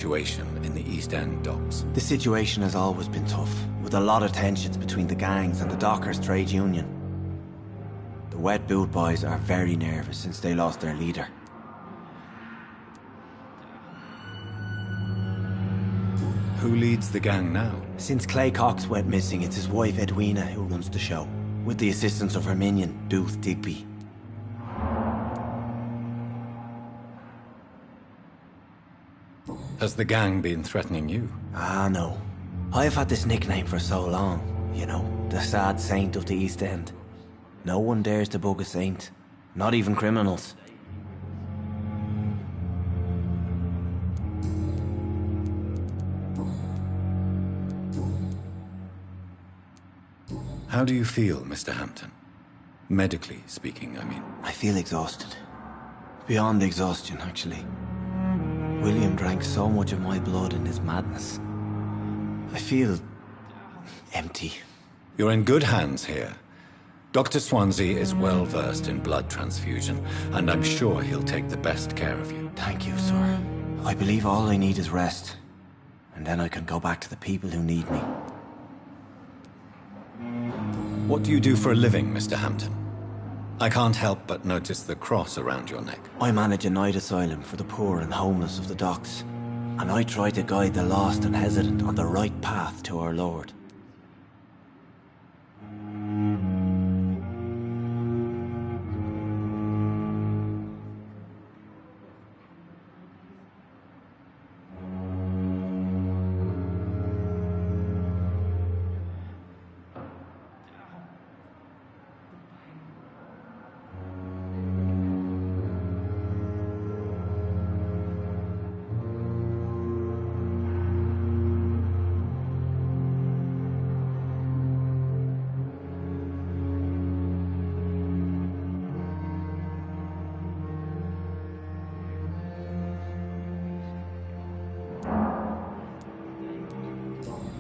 situation in the East End docks. The situation has always been tough, with a lot of tensions between the gangs and the dockers' trade union. The wet boot boys are very nervous since they lost their leader. Who leads the gang now? Since Clay Cox went missing, it's his wife Edwina who runs the show, with the assistance of her minion, Booth Digby. Has the gang been threatening you? Ah, no. I've had this nickname for so long, you know, the sad saint of the East End. No one dares to bug a saint, not even criminals. How do you feel, Mr. Hampton? Medically speaking, I mean. I feel exhausted. Beyond exhaustion, actually. William drank so much of my blood in his madness. I feel empty. You're in good hands here. Dr. Swansea is well versed in blood transfusion, and I'm sure he'll take the best care of you. Thank you, sir. I believe all I need is rest. And then I can go back to the people who need me. What do you do for a living, Mr. Hampton? I can't help but notice the cross around your neck. I manage a night asylum for the poor and homeless of the docks. And I try to guide the lost and hesitant on the right path to our Lord.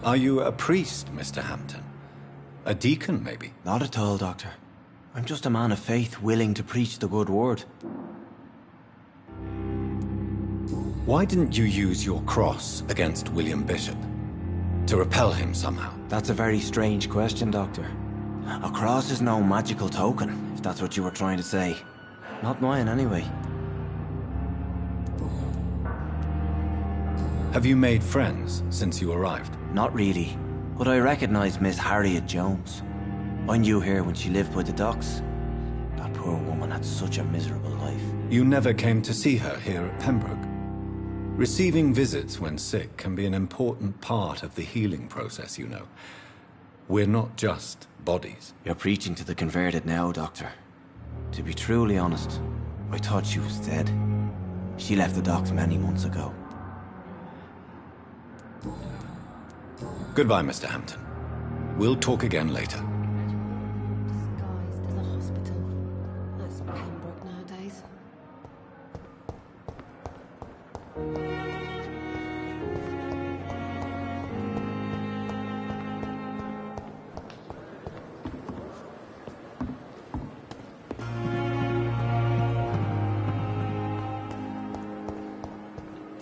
Are you a priest, Mr. Hampton? A deacon, maybe? Not at all, Doctor. I'm just a man of faith willing to preach the good word. Why didn't you use your cross against William Bishop? To repel him somehow? That's a very strange question, Doctor. A cross is no magical token, if that's what you were trying to say. Not mine, anyway. Have you made friends since you arrived? Not really, but I recognize Miss Harriet Jones. I knew her when she lived by the docks. That poor woman had such a miserable life. You never came to see her here at Pembroke? Receiving visits when sick can be an important part of the healing process, you know. We're not just bodies. You're preaching to the converted now, Doctor. To be truly honest, I thought she was dead. She left the docks many months ago. Goodbye, Mr. Hampton. We'll talk again later. Disguised as a hospital. That's Pembroke nowadays.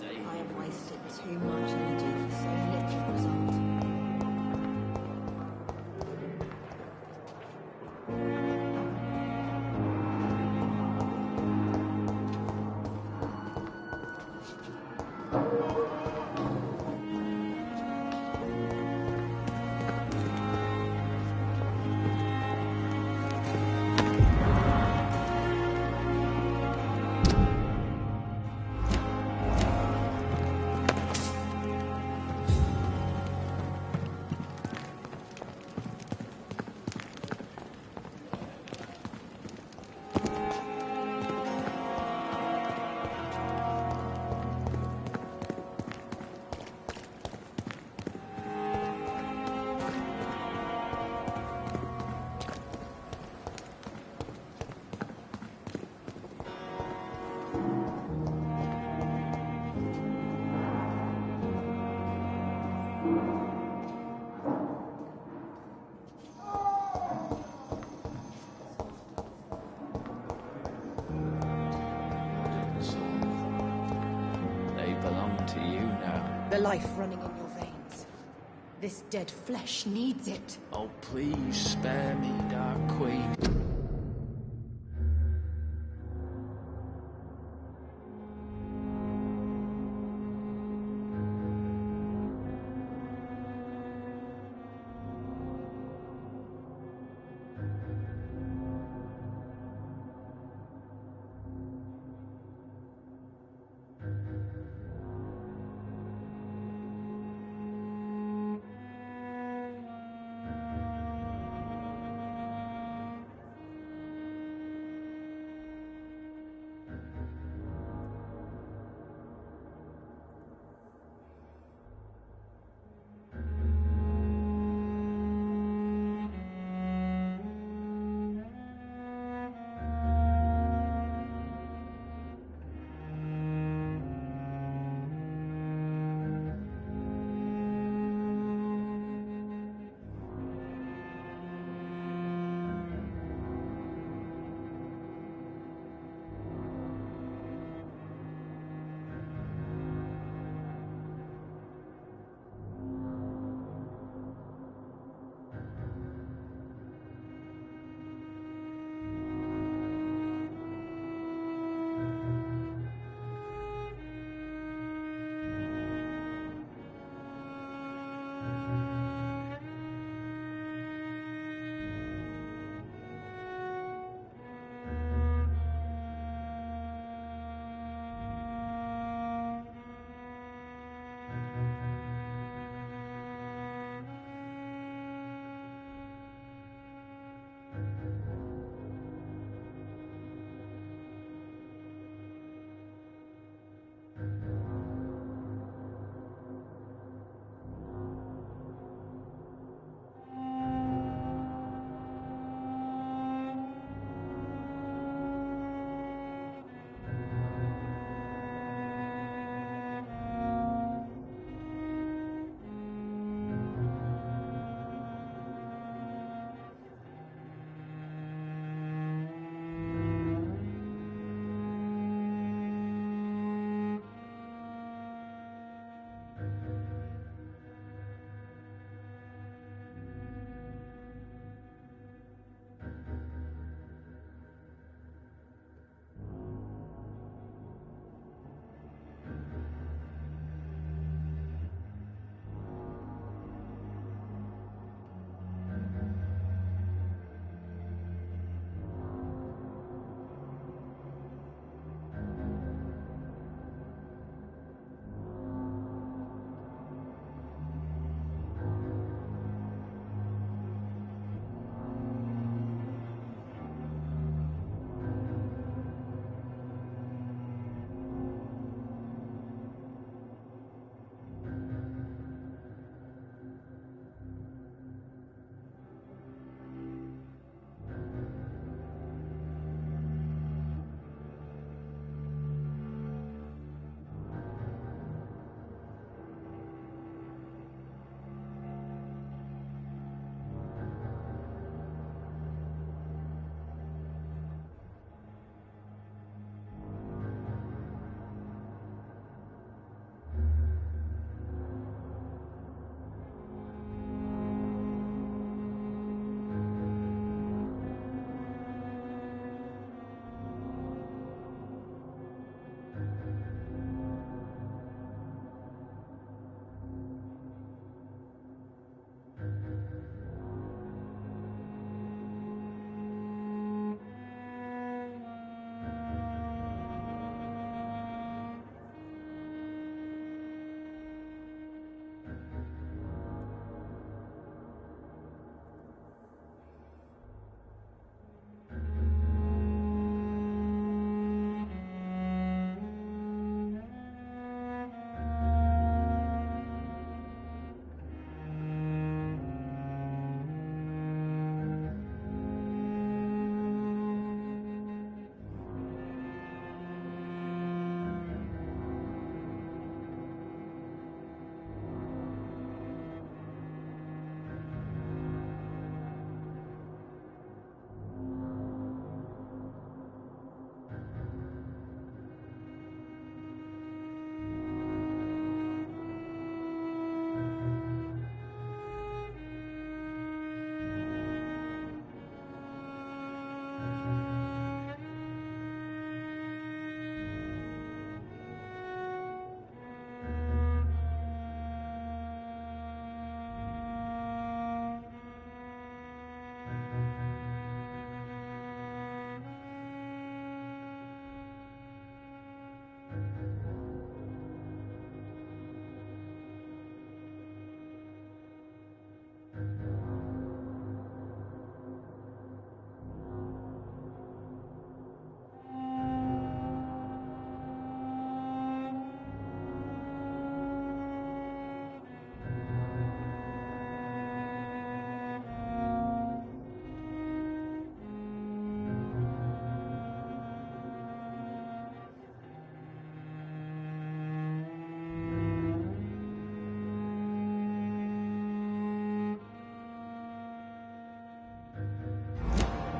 I have wasted too much energy for so little result. The life running in your veins. This dead flesh needs it. Oh, please spare me, Dark Queen.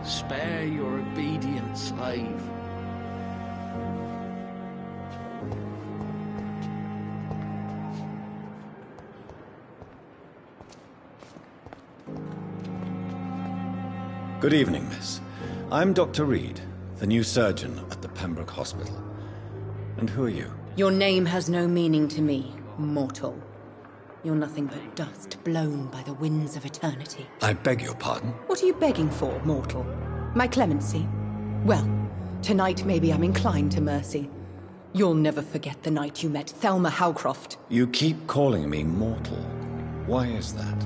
Spare your obedient slave. Good evening, miss. I'm Dr. Reed, the new surgeon at the Pembroke Hospital. And who are you? Your name has no meaning to me, mortal. You're nothing but dust blown by the winds of eternity. I beg your pardon? What are you begging for, mortal? My clemency? Well, tonight maybe I'm inclined to mercy. You'll never forget the night you met Thelma Howcroft. You keep calling me mortal. Why is that?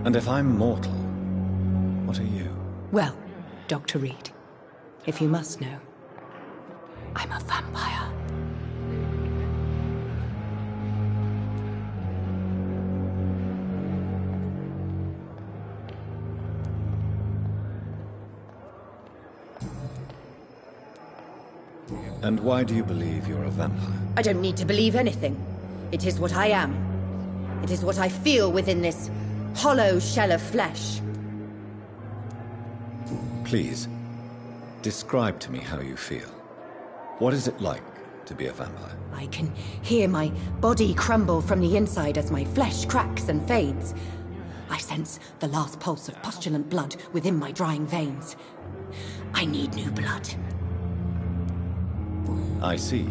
And if I'm mortal, what are you? Well, Dr. Reed, if you must know, I'm a vampire. And why do you believe you're a vampire? I don't need to believe anything. It is what I am. It is what I feel within this hollow shell of flesh. Please, describe to me how you feel. What is it like to be a vampire? I can hear my body crumble from the inside as my flesh cracks and fades. I sense the last pulse of postulant blood within my drying veins. I need new blood. I see.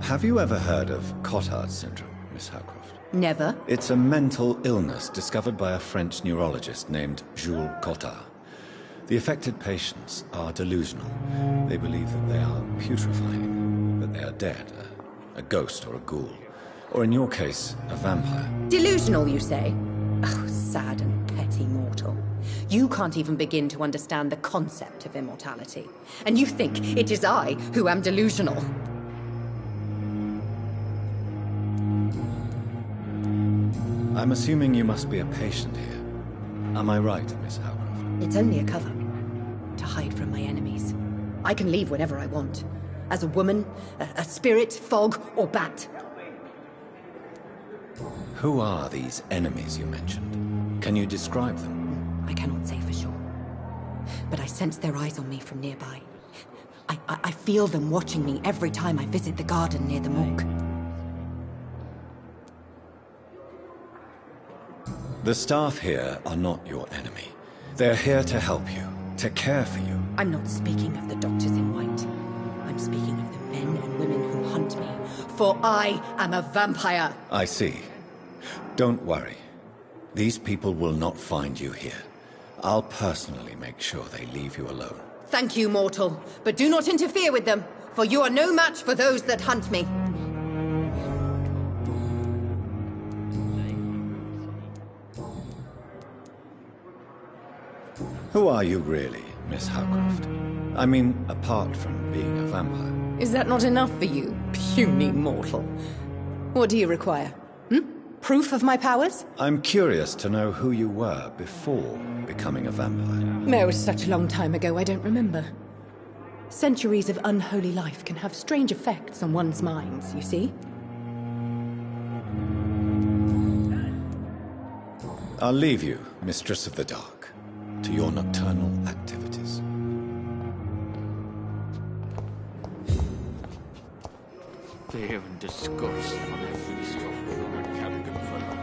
Have you ever heard of Cotard syndrome, Miss Howcroft? Never. It's a mental illness discovered by a French neurologist named Jules Cotard. The affected patients are delusional. They believe that they are putrefying, that they are dead, a ghost or a ghoul. Or in your case, a vampire. Delusional, you say? Oh, sad and petty mortal. You can't even begin to understand the concept of immortality. And you think it is I who am delusional. I'm assuming you must be a patient here. Am I right, Miss Howcroft? It's only a cover. To hide from my enemies. I can leave whenever I want. As a woman, a spirit, fog, or bat. Who are these enemies you mentioned? Can you describe them? I cannot say for sure. But I sense their eyes on me from nearby. I feel them watching me every time I visit the garden near the morgue. The staff here are not your enemy. They're here to help you, to care for you. I'm not speaking of the doctors in white. I'm speaking of the men and women who hunt me. For I am a vampire. I see. Don't worry. These people will not find you here. I'll personally make sure they leave you alone. Thank you, mortal. But do not interfere with them, for you are no match for those that hunt me. Who are you really, Miss Howcroft? I mean, apart from being a vampire. Is that not enough for you, puny mortal? What do you require? Proof of my powers? I'm curious to know who you were before becoming a vampire. It was such a long time ago, I don't remember. Centuries of unholy life can have strange effects on one's minds, you see? I'll leave you, Mistress of the Dark, to your nocturnal activities. Fear and disgust on every scope. Carrigan fellow.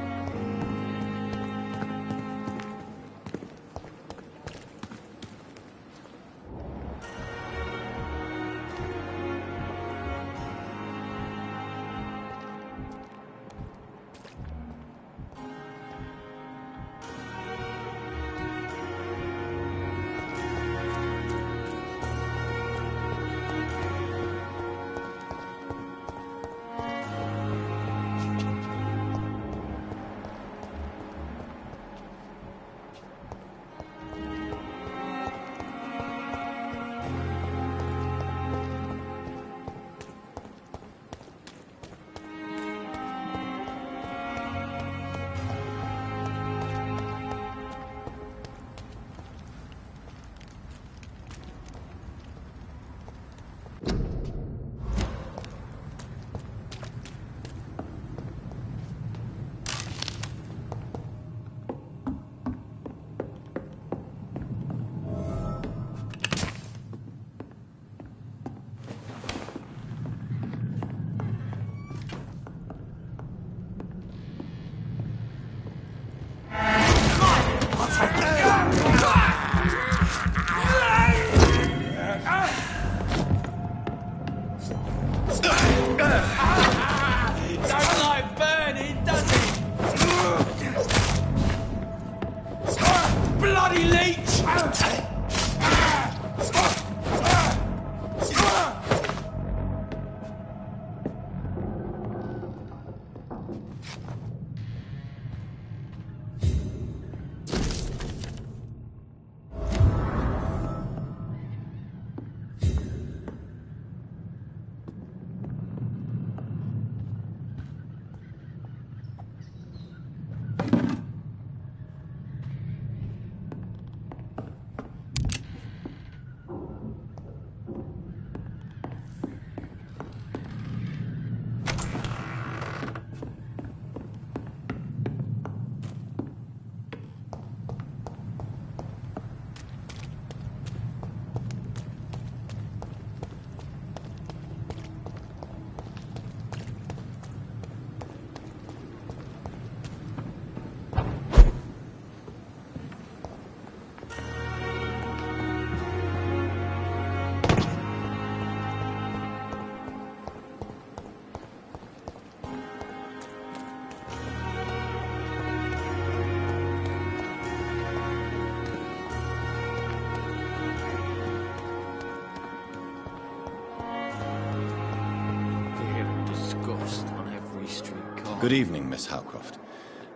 Good evening, Miss Howcroft.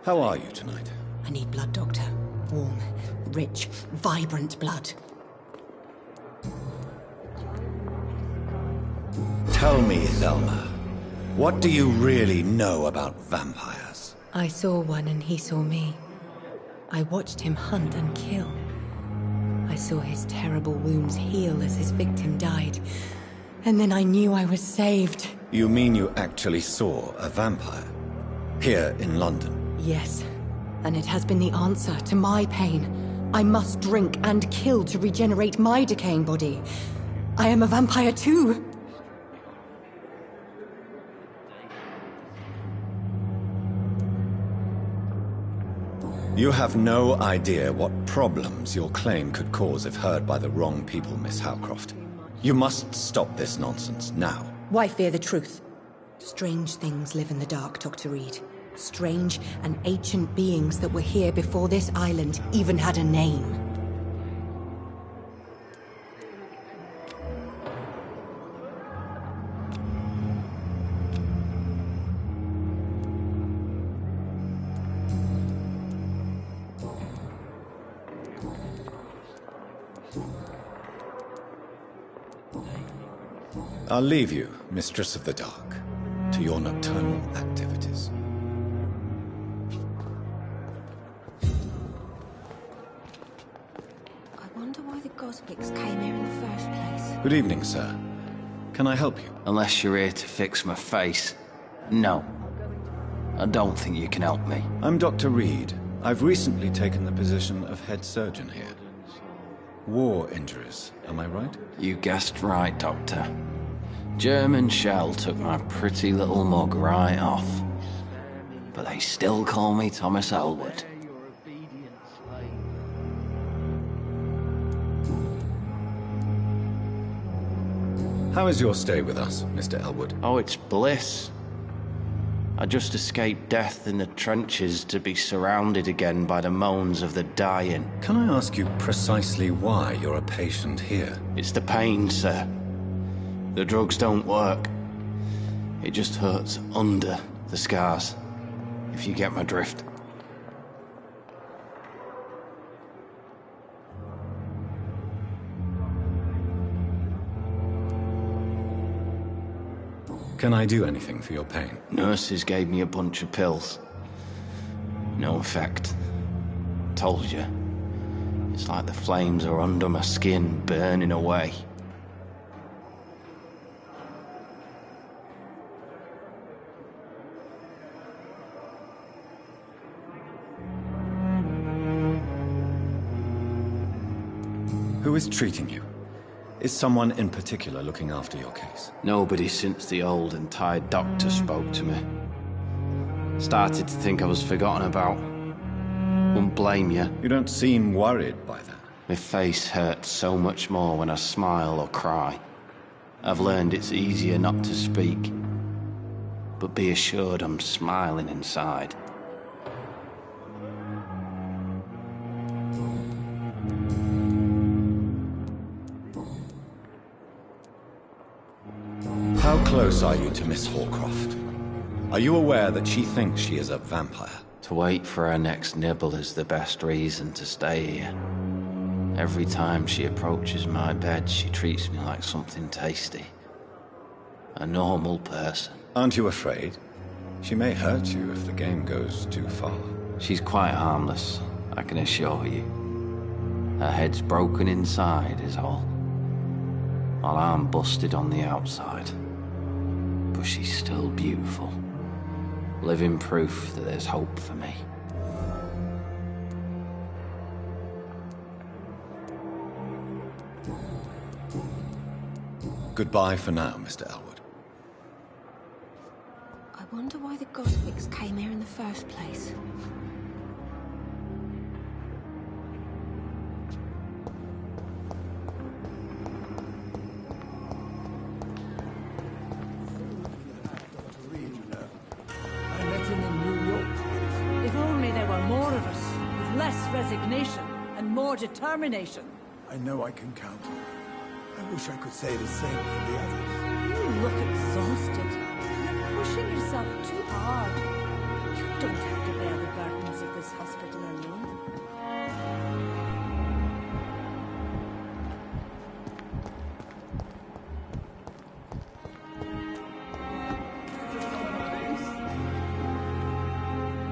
How are you tonight? I need blood, Doctor. Warm, rich, vibrant blood. Tell me, Thelma, what do you really know about vampires? I saw one and he saw me. I watched him hunt and kill. I saw his terrible wounds heal as his victim died. And then I knew I was saved. You mean you actually saw a vampire? Here in London? Yes. And it has been the answer to my pain. I must drink and kill to regenerate my decaying body. I am a vampire too. You have no idea what problems your claim could cause if heard by the wrong people, Miss Howcroft. You must stop this nonsense, now. Why fear the truth? Strange things live in the dark, Dr. Reed. Strange and ancient beings that were here before this island even had a name. I'll leave you, Mistress of the Dark, to your nocturnal activities. I wonder why the Goswicks came here in the first place. Good evening, sir. Can I help you? Unless you're here to fix my face. No. I don't think you can help me. I'm Dr. Reed. I've recently taken the position of head surgeon here. War injuries, am I right? You guessed right, Doctor. German shell took my pretty little mug right off. But they still call me Thomas Elwood. How is your stay with us, Mr. Elwood? Oh, it's bliss. I just escaped death in the trenches to be surrounded again by the moans of the dying. Can I ask you precisely why you're a patient here? It's the pain, sir. The drugs don't work. It just hurts under the scars, if you get my drift. Can I do anything for your pain? Nurses gave me a bunch of pills. No effect. Told you. It's like the flames are under my skin, burning away. Who is treating you? Is someone in particular looking after your case? Nobody since the old and tired doctor spoke to me. Started to think I was forgotten about. Wouldn't blame you. You don't seem worried by that. My face hurts so much more when I smile or cry. I've learned it's easier not to speak. But be assured I'm smiling inside. How close are you to Miss Hallcroft? Are you aware that she thinks she is a vampire? To wait for her next nibble is the best reason to stay here. Every time she approaches my bed, she treats me like something tasty. A normal person. Aren't you afraid? She may hurt you if the game goes too far. She's quite harmless, I can assure you. Her head's broken inside is all. While I'm busted on the outside. But she's still beautiful. Living proof that there's hope for me. Goodbye for now, Mr. Elwood. I wonder why the Goswicks came here in the first place. Resignation and more determination. I know I can count on you. I wish I could say the same for the others. You look exhausted. You're pushing yourself too hard.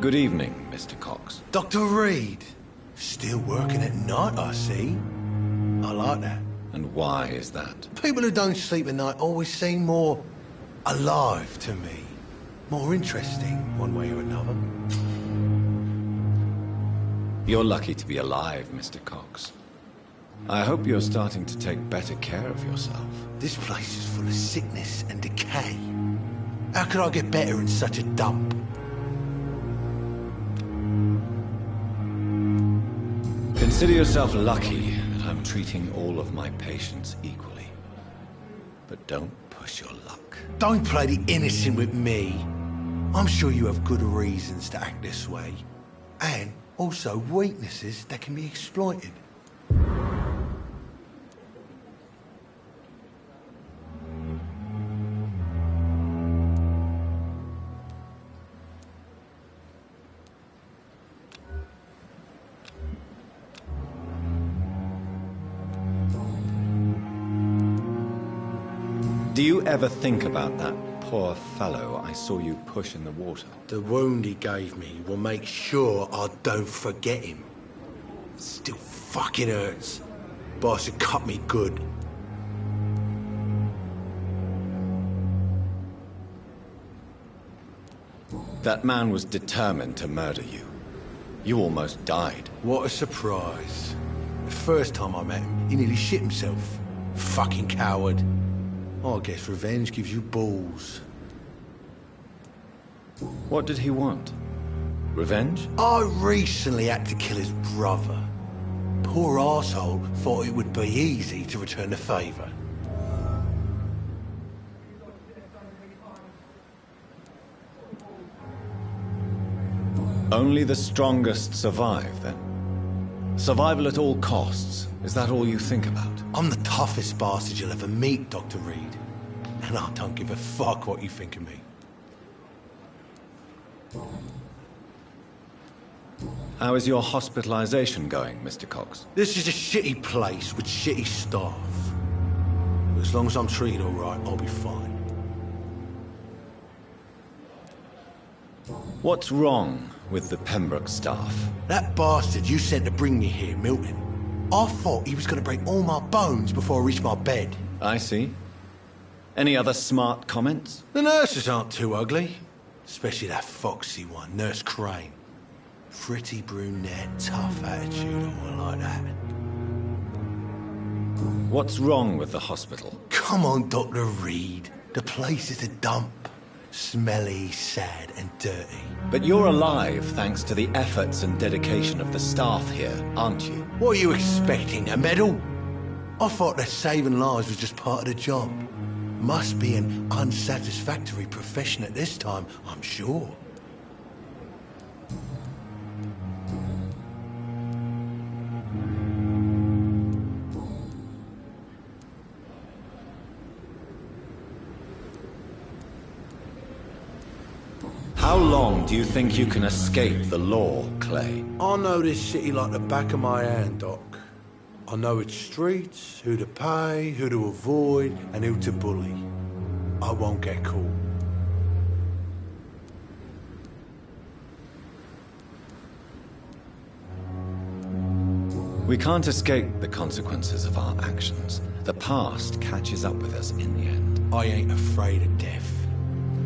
Good evening, Mr. Cox. Dr. Reed. Still working at night, I see. I like that. And why is that? People who don't sleep at night always seem more alive to me. More interesting, one way or another. You're lucky to be alive, Mr. Cox. I hope you're starting to take better care of yourself. This place is full of sickness and decay. How could I get better in such a dump? Consider yourself lucky that I'm treating all of my patients equally. But don't push your luck. Don't play the innocent with me. I'm sure you have good reasons to act this way. And also weaknesses that can be exploited. Do you ever think about that poor fellow I saw you push in the water? The wound he gave me will make sure I don't forget him. Still fucking hurts. Boss had cut me good. That man was determined to murder you. You almost died. What a surprise. The first time I met him, he nearly shit himself. Fucking coward. I guess revenge gives you balls. What did he want? Revenge? I recently had to kill his brother. Poor arsehole thought it would be easy to return the favour. Only the strongest survive, then? Survival at all costs. Is that all you think about? I'm the toughest bastard you'll ever meet, Dr. Reed. And I don't give a fuck what you think of me. How is your hospitalization going, Mr. Cox? This is a shitty place with shitty staff. But as long as I'm treated all right, I'll be fine. What's wrong with the Pembroke staff? That bastard you sent to bring me here, Milton, I thought he was going to break all my bones before I reached my bed. I see. Any other smart comments? The nurses aren't too ugly. Especially that foxy one, Nurse Crane. Pretty brunette, tough attitude, all like that. What's wrong with the hospital? Come on, Dr. Reed. The place is a dump. Smelly, sad, and dirty. But you're alive thanks to the efforts and dedication of the staff here, aren't you? What are you expecting, a medal? I thought that saving lives was just part of the job. Must be an unsatisfactory profession at this time, I'm sure. How long do you think you can escape the law, Clay? I know this city like the back of my hand, Doc. I know its streets, who to pay, who to avoid, and who to bully. I won't get caught. We can't escape the consequences of our actions. The past catches up with us in the end. I ain't afraid of death.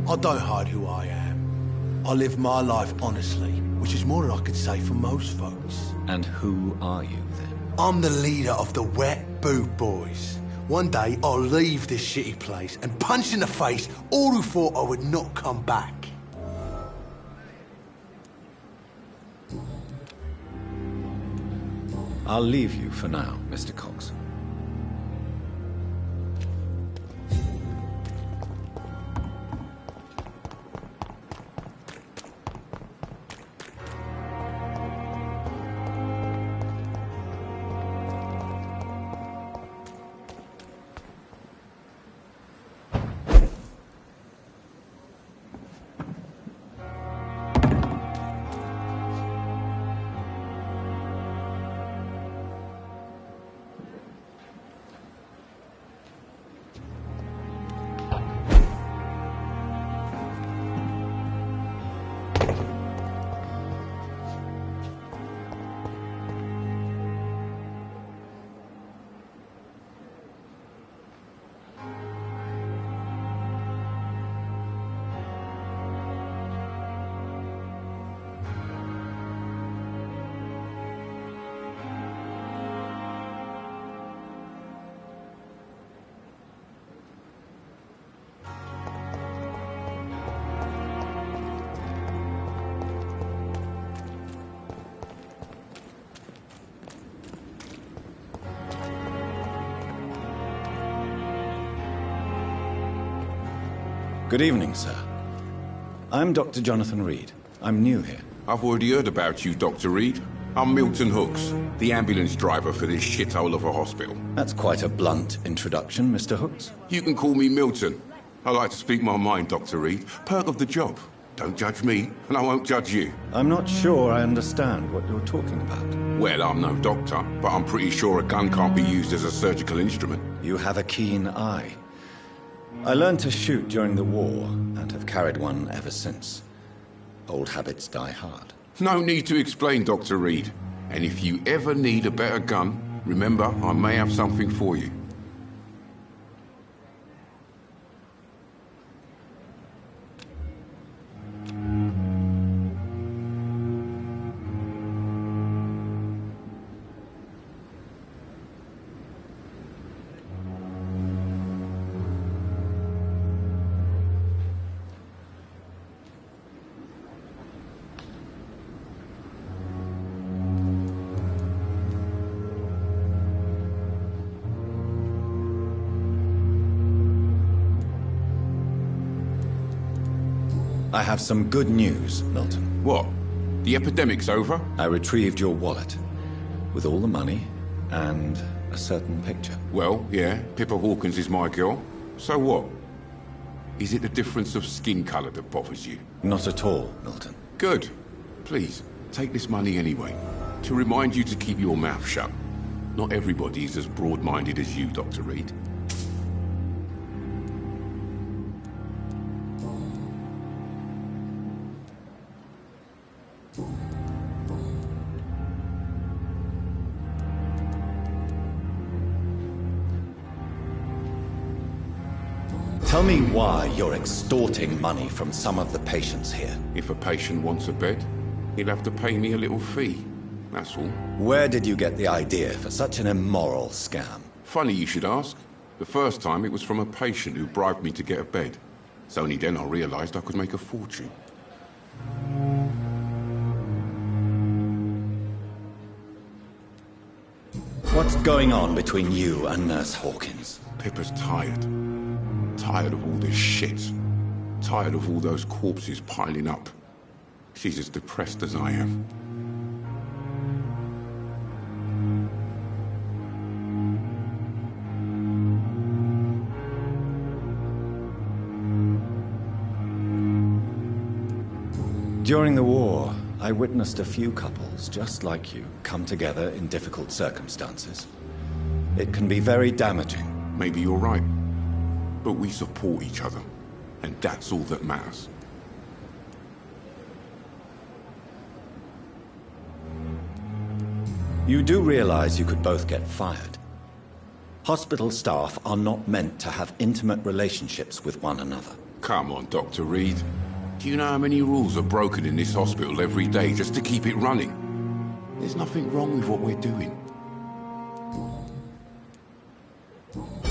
I don't hide who I am. I live my life honestly, which is more than I could say for most folks. And who are you, then? I'm the leader of the Wet Boot Boys. One day, I'll leave this shitty place and punch in the face all who thought I would not come back. I'll leave you for now, Mr. Cox. Good evening, sir. I'm Dr. Jonathan Reed. I'm new here. I've already heard about you, Dr. Reed. I'm Milton Hooks, the ambulance driver for this shithole of a hospital. That's quite a blunt introduction, Mr. Hooks. You can call me Milton. I like to speak my mind, Dr. Reed. Perk of the job. Don't judge me, and I won't judge you. I'm not sure I understand what you're talking about. Well, I'm no doctor, but I'm pretty sure a gun can't be used as a surgical instrument. You have a keen eye. I learned to shoot during the war, and have carried one ever since. Old habits die hard. No need to explain, Dr. Reed. And if you ever need a better gun, remember, I may have something for you. I have some good news, Milton. What? The epidemic's over? I retrieved your wallet, with all the money, and a certain picture. Well, yeah, Pippa Hawkins is my girl. So what? Is it the difference of skin colour that bothers you? Not at all, Milton. Good. Please, take this money anyway. To remind you to keep your mouth shut. Not everybody is as broad-minded as you, Dr. Reed. Tell me why you're extorting money from some of the patients here. If a patient wants a bed, he'll have to pay me a little fee. That's all. Where did you get the idea for such an immoral scam? Funny you should ask. The first time it was from a patient who bribed me to get a bed. It's only then I realized I could make a fortune. What's going on between you and Nurse Hawkins? Pippa's tired. Tired of all this shit. Tired of all those corpses piling up. She's as depressed as I am. During the war, I witnessed a few couples, just like you, come together in difficult circumstances. It can be very damaging. Maybe you're right. But we support each other, and that's all that matters. You do realize you could both get fired. Hospital staff are not meant to have intimate relationships with one another. Come on, Dr. Reed. Do you know how many rules are broken in this hospital every day just to keep it running? There's nothing wrong with what we're doing.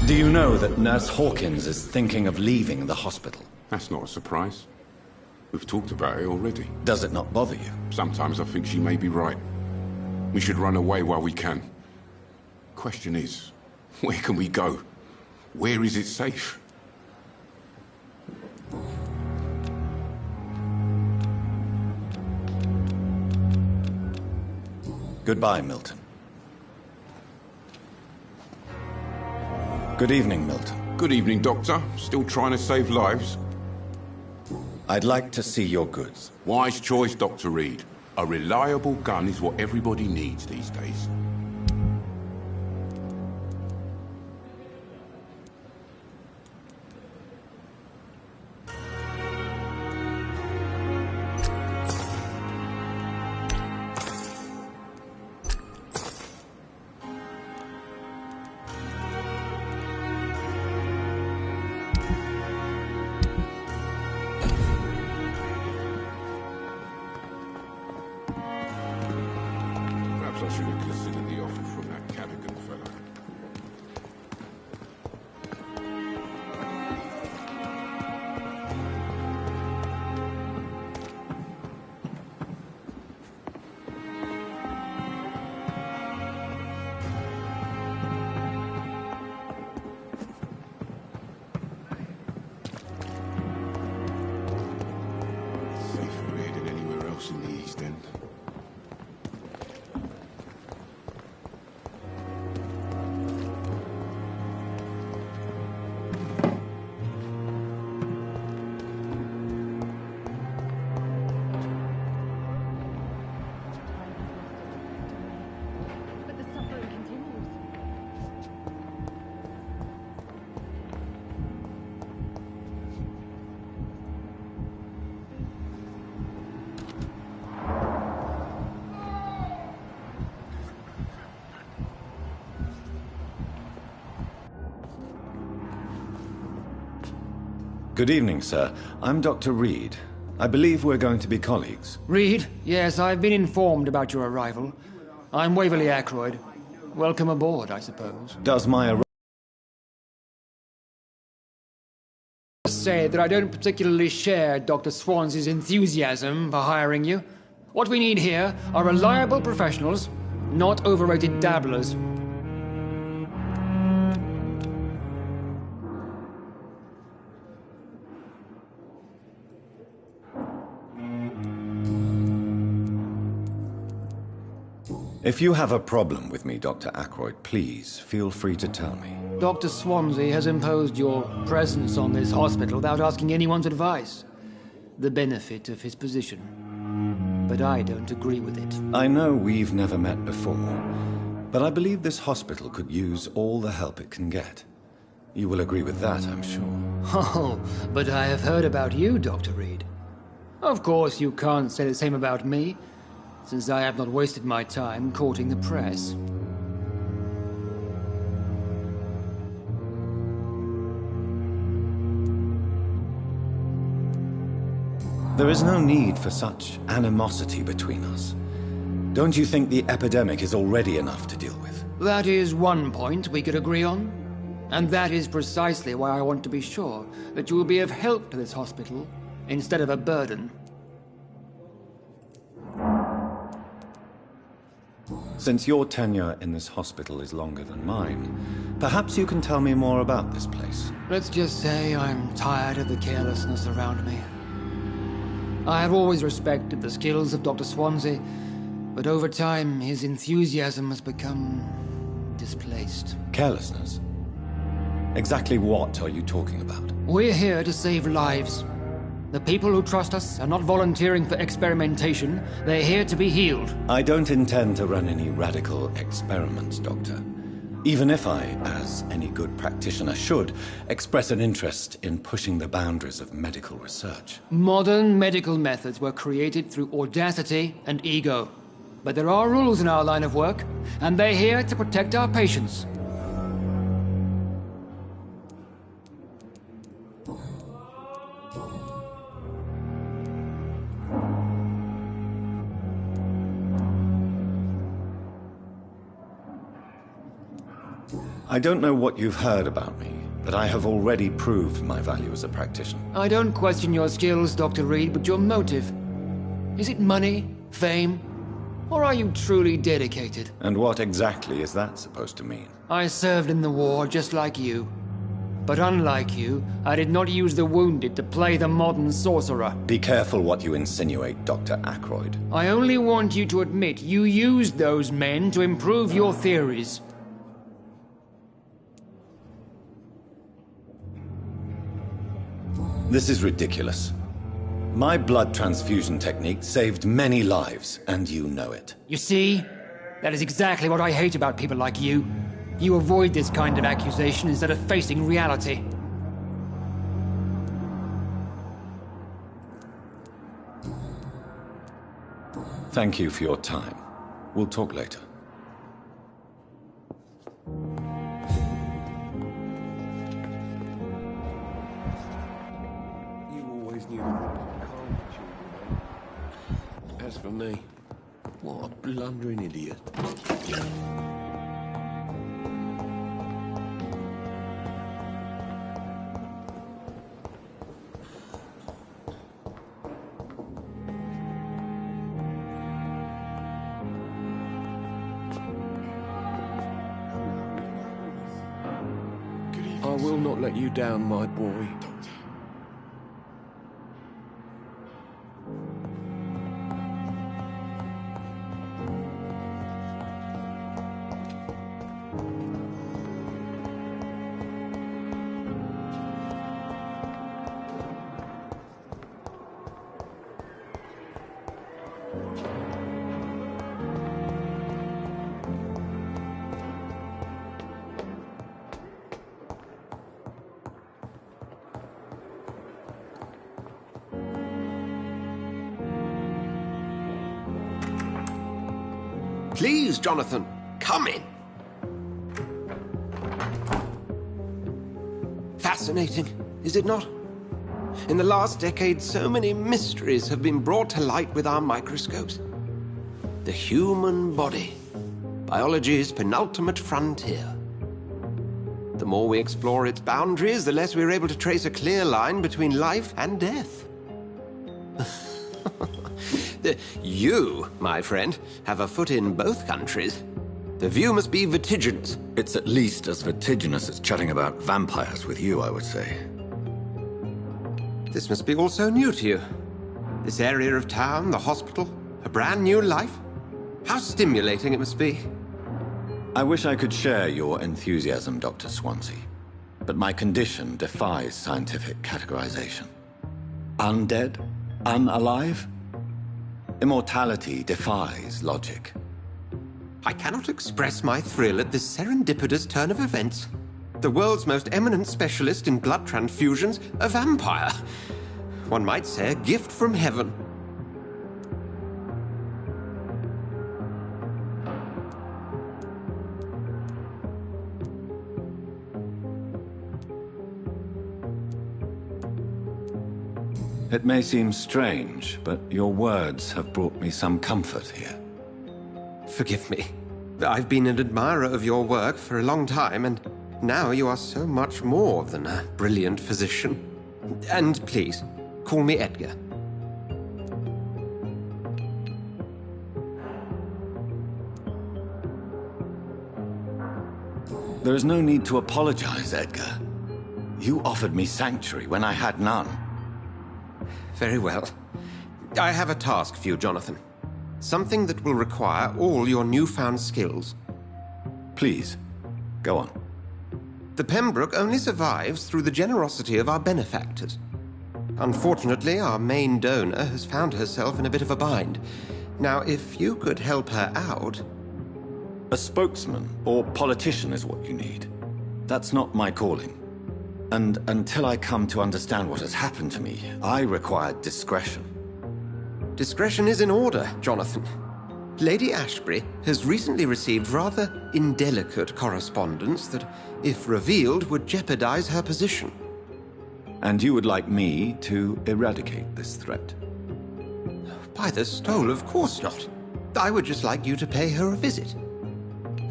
Do you know that Nurse Hawkins is thinking of leaving the hospital? That's not a surprise. We've talked about it already. Does it not bother you? Sometimes I think she may be right. We should run away while we can. Question is, where can we go? Where is it safe? Goodbye, Milton. Good evening, Milton. Good evening, Doctor. Still trying to save lives? I'd like to see your goods. Wise choice, Dr. Reed. A reliable gun is what everybody needs these days. Perhaps I should have considered the offer from that Cadigan fella. Good evening, sir. I'm Dr. Reed. I believe we're going to be colleagues. Reed? Yes, I've been informed about your arrival. I'm Waverly Ackroyd. Welcome aboard, I suppose. Does my arrival say that I don't particularly share Dr. Swansea's enthusiasm for hiring you. What we need here are reliable professionals, not overrated dabblers. If you have a problem with me, Dr. Ackroyd, please feel free to tell me. Dr. Swansea has imposed your presence on this hospital without asking anyone's advice. The benefit of his position. But I don't agree with it. I know we've never met before, but I believe this hospital could use all the help it can get. You will agree with that, I'm sure. Oh, but I have heard about you, Dr. Reed. Of course, you can't say the same about me, since I have not wasted my time courting the press. There is no need for such animosity between us. Don't you think the epidemic is already enough to deal with? That is one point we could agree on. And that is precisely why I want to be sure that you will be of help to this hospital, instead of a burden. Since your tenure in this hospital is longer than mine, perhaps you can tell me more about this place. Let's just say I'm tired of the carelessness around me. I have always respected the skills of Dr. Swansea, but over time his enthusiasm has become displaced. Carelessness? Exactly what are you talking about? We're here to save lives. The people who trust us are not volunteering for experimentation. They're here to be healed. I don't intend to run any radical experiments, Doctor. Even if I, as any good practitioner should, express an interest in pushing the boundaries of medical research. Modern medical methods were created through audacity and ego. But there are rules in our line of work, and they're here to protect our patients. I don't know what you've heard about me, but I have already proved my value as a practitioner. I don't question your skills, Dr. Reed, but your motive. Is it money, fame, or are you truly dedicated? And what exactly is that supposed to mean? I served in the war just like you. But unlike you, I did not use the wounded to play the modern sorcerer. Be careful what you insinuate, Dr. Ackroyd. I only want you to admit you used those men to improve your theories. This is ridiculous. My blood transfusion technique saved many lives, and you know it. You see? That is exactly what I hate about people like you. You avoid this kind of accusation instead of facing reality. Thank you for your time. We'll talk later. As for me, what a blundering idiot. I will not let you down, my boy. Please, Jonathan, come in. Fascinating, is it not? In the last decade, so many mysteries have been brought to light with our microscopes. The human body, biology's penultimate frontier. The more we explore its boundaries, the less we're able to trace a clear line between life and death. You, my friend, have a foot in both countries. The view must be vertiginous. It's at least as vertiginous as chatting about vampires with you, I would say. This must be all so new to you. This area of town, the hospital, a brand new life. How stimulating it must be. I wish I could share your enthusiasm, Dr. Swansea, but my condition defies scientific categorization. Undead? Unalive? Immortality defies logic. I cannot express my thrill at this serendipitous turn of events. The world's most eminent specialist in blood transfusions, a vampire. One might say a gift from heaven. It may seem strange, but your words have brought me some comfort here. Forgive me. I've been an admirer of your work for a long time, and now you are so much more than a brilliant physician. And please, call me Edgar. There is no need to apologize, Edgar. You offered me sanctuary when I had none. Very well. I have a task for you, Jonathan. Something that will require all your newfound skills. Please, go on. The Pembroke only survives through the generosity of our benefactors. Unfortunately, our main donor has found herself in a bit of a bind. Now, if you could help her out... A spokesman or politician is what you need. That's not my calling. And until I come to understand what has happened to me, I require discretion. Discretion is in order, Jonathan. Lady Ashbury has recently received rather indelicate correspondence that, if revealed, would jeopardize her position. And you would like me to eradicate this threat? By the stole, of course not. I would just like you to pay her a visit.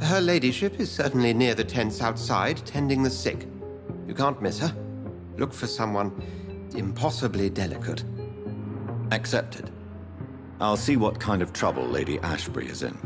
Her ladyship is certainly near the tents outside, tending the sick. You can't miss her. Look for someone impossibly delicate. Accepted. I'll see what kind of trouble Lady Ashbury is in.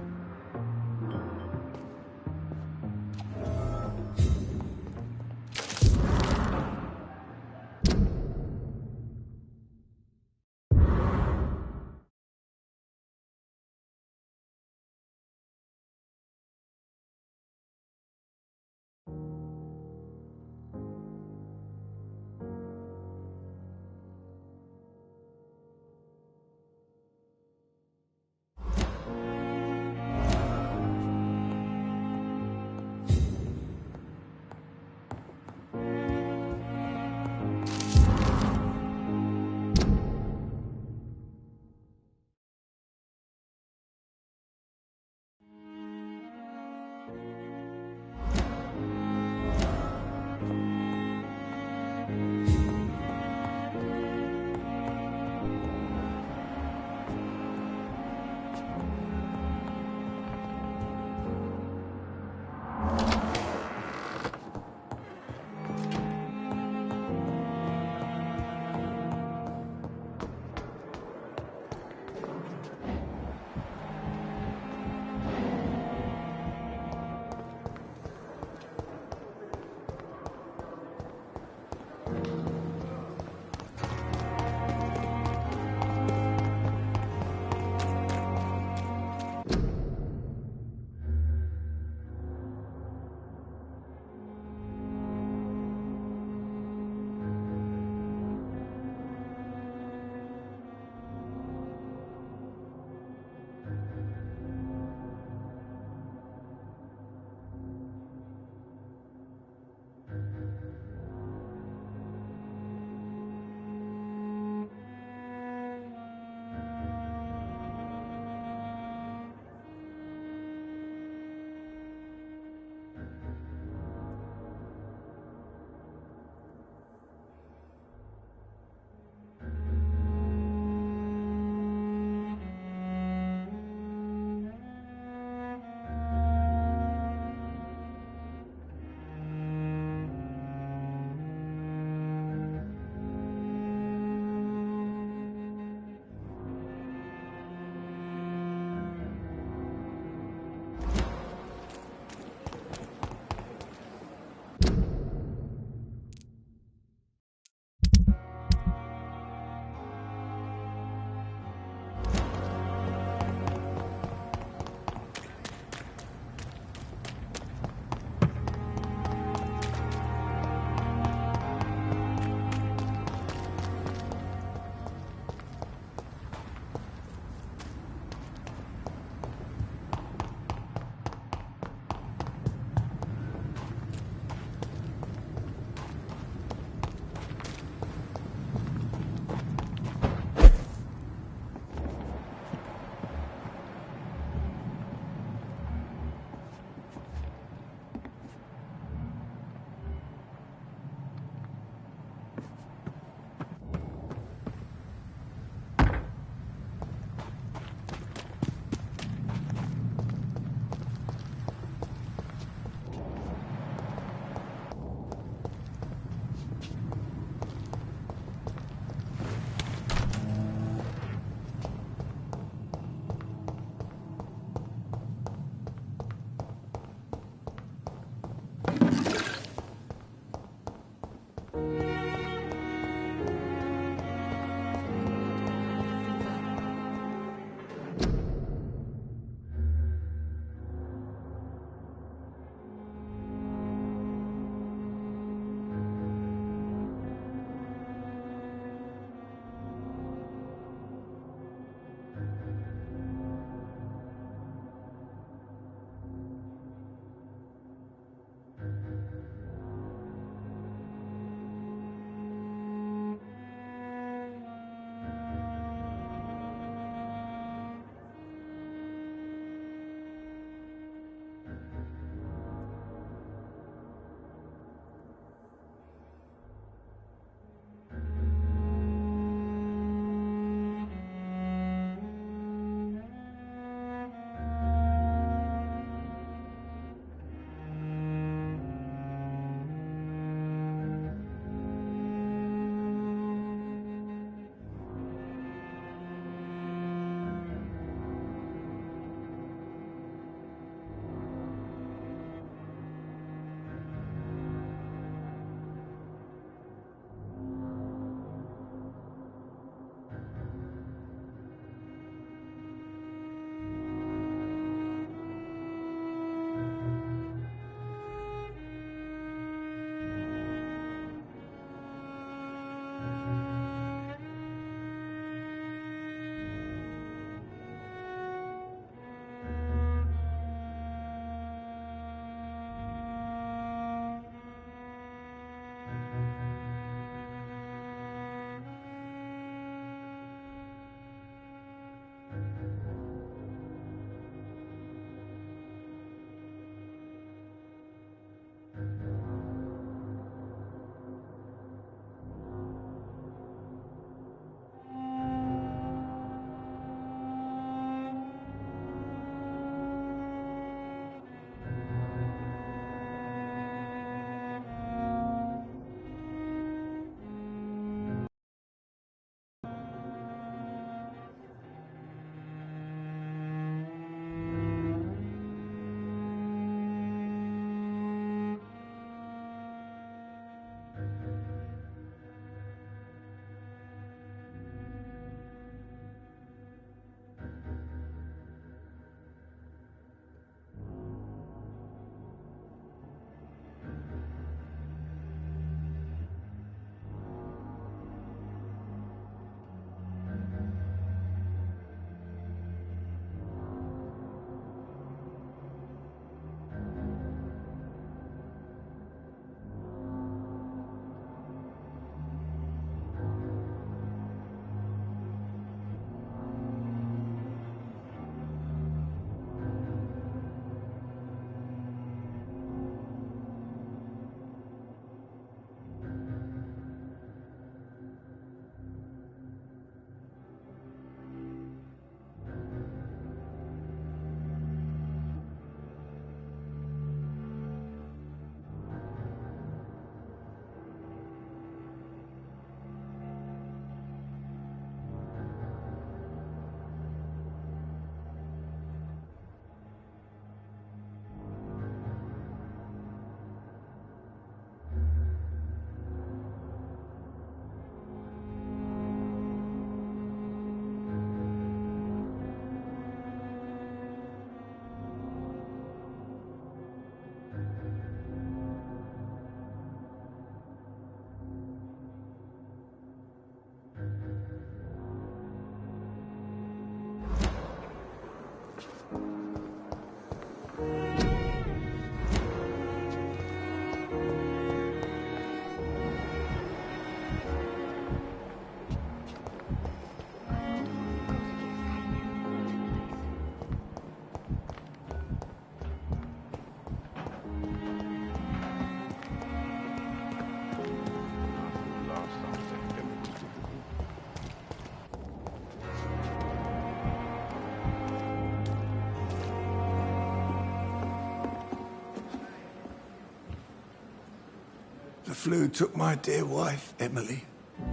flu took my dear wife, Emily.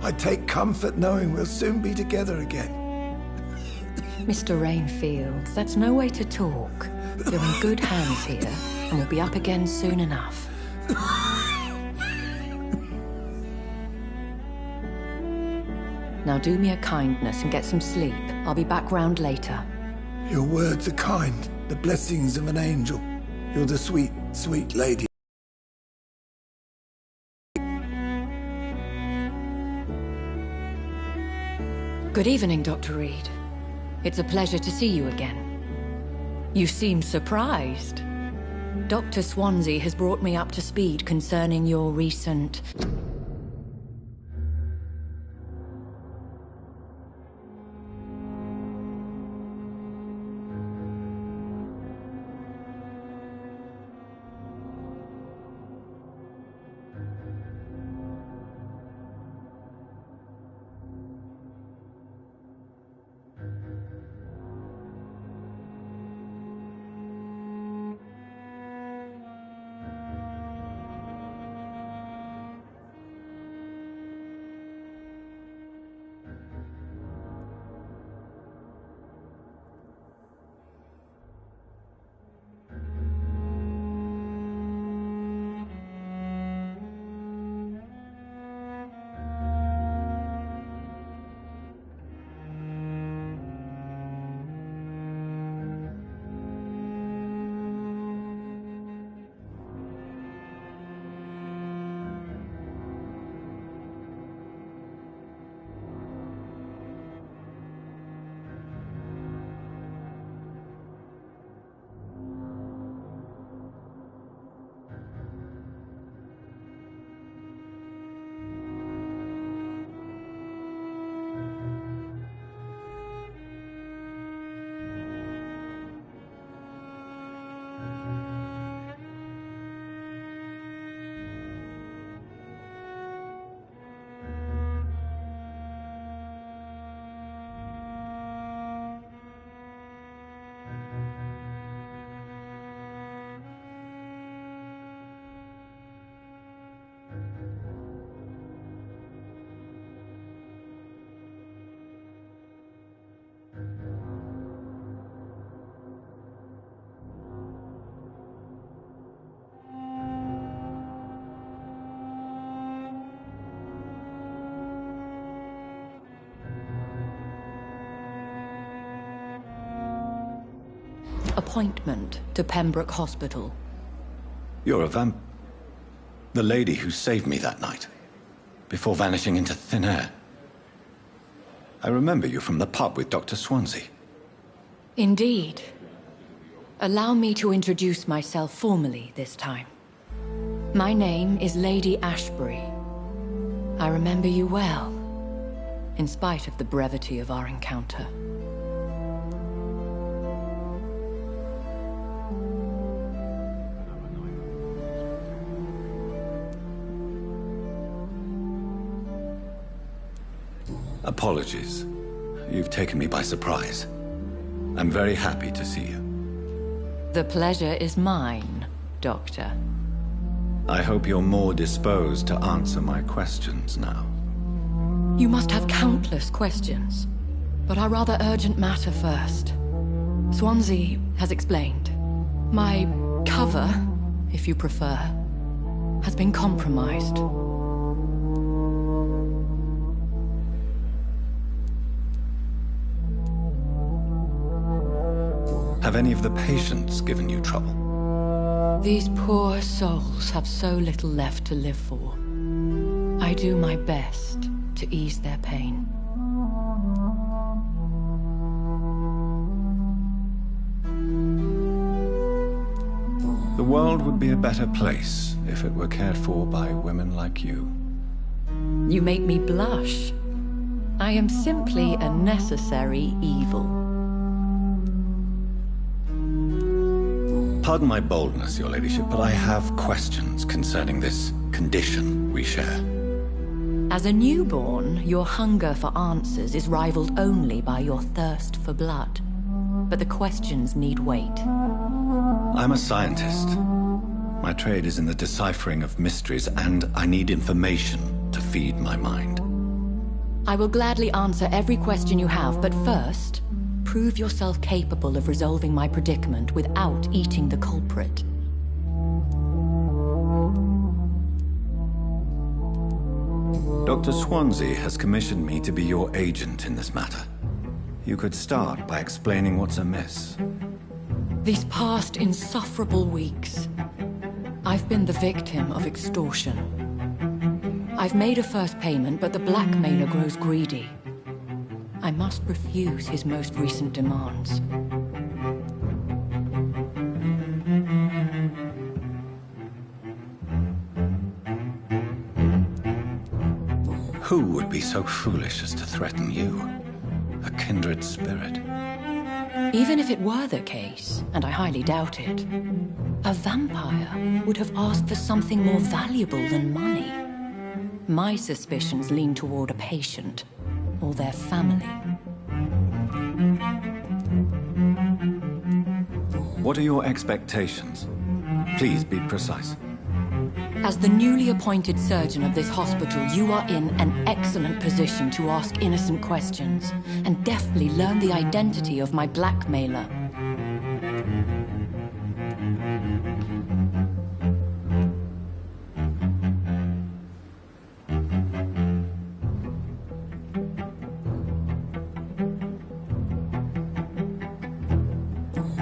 I take comfort knowing we'll soon be together again. Mr. Rainfield, that's no way to talk. You're in good hands here, and we'll be up again soon enough. Now do me a kindness and get some sleep. I'll be back round later. Your words are kind, the blessings of an angel. You're the sweet, sweet lady. Good evening, Dr. Reed. It's a pleasure to see you again. You seem surprised. Dr. Swansea has brought me up to speed concerning your recent... appointment to Pembroke Hospital. You're a the lady who saved me that night, before vanishing into thin air. I remember you from the pub with Dr. Swansea. Indeed. Allow me to introduce myself formally this time. My name is Lady Ashbury. I remember you well, in spite of the brevity of our encounter. Apologies. You've taken me by surprise. I'm very happy to see you. The pleasure is mine, Doctor. I hope you're more disposed to answer my questions now. You must have countless questions, but our rather urgent matter first. Swansea has explained. My cover, if you prefer, has been compromised. Have any of the patients given you trouble? These poor souls have so little left to live for. I do my best to ease their pain. The world would be a better place if it were cared for by women like you. You make me blush. I am simply a necessary evil. Pardon my boldness, your ladyship, but I have questions concerning this condition we share. As a newborn, your hunger for answers is rivaled only by your thirst for blood. But the questions need wait. I'm a scientist. My trade is in the deciphering of mysteries, and I need information to feed my mind. I will gladly answer every question you have, but first, prove yourself capable of resolving my predicament without eating the culprit. Dr. Swansea has commissioned me to be your agent in this matter. You could start by explaining what's amiss. These past insufferable weeks, I've been the victim of extortion. I've made a first payment, but the blackmailer grows greedy. I must refuse his most recent demands. Who would be so foolish as to threaten you? A kindred spirit. Even if it were the case, and I highly doubt it, a vampire would have asked for something more valuable than money. My suspicions lean toward a patient, or their family. What are your expectations? Please be precise. As the newly appointed surgeon of this hospital, you are in an excellent position to ask innocent questions and deftly learn the identity of my blackmailer.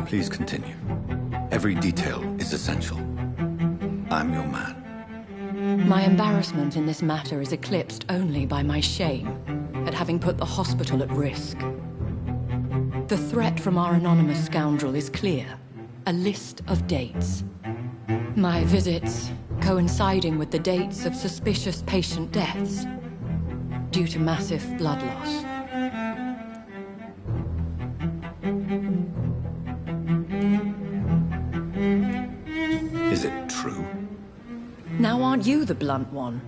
Please continue. Every detail is essential. I'm your man. My embarrassment in this matter is eclipsed only by my shame at having put the hospital at risk. The threat from our anonymous scoundrel is clear. A list of dates. My visits coinciding with the dates of suspicious patient deaths due to massive blood loss. Is it true? Now aren't you the blunt one?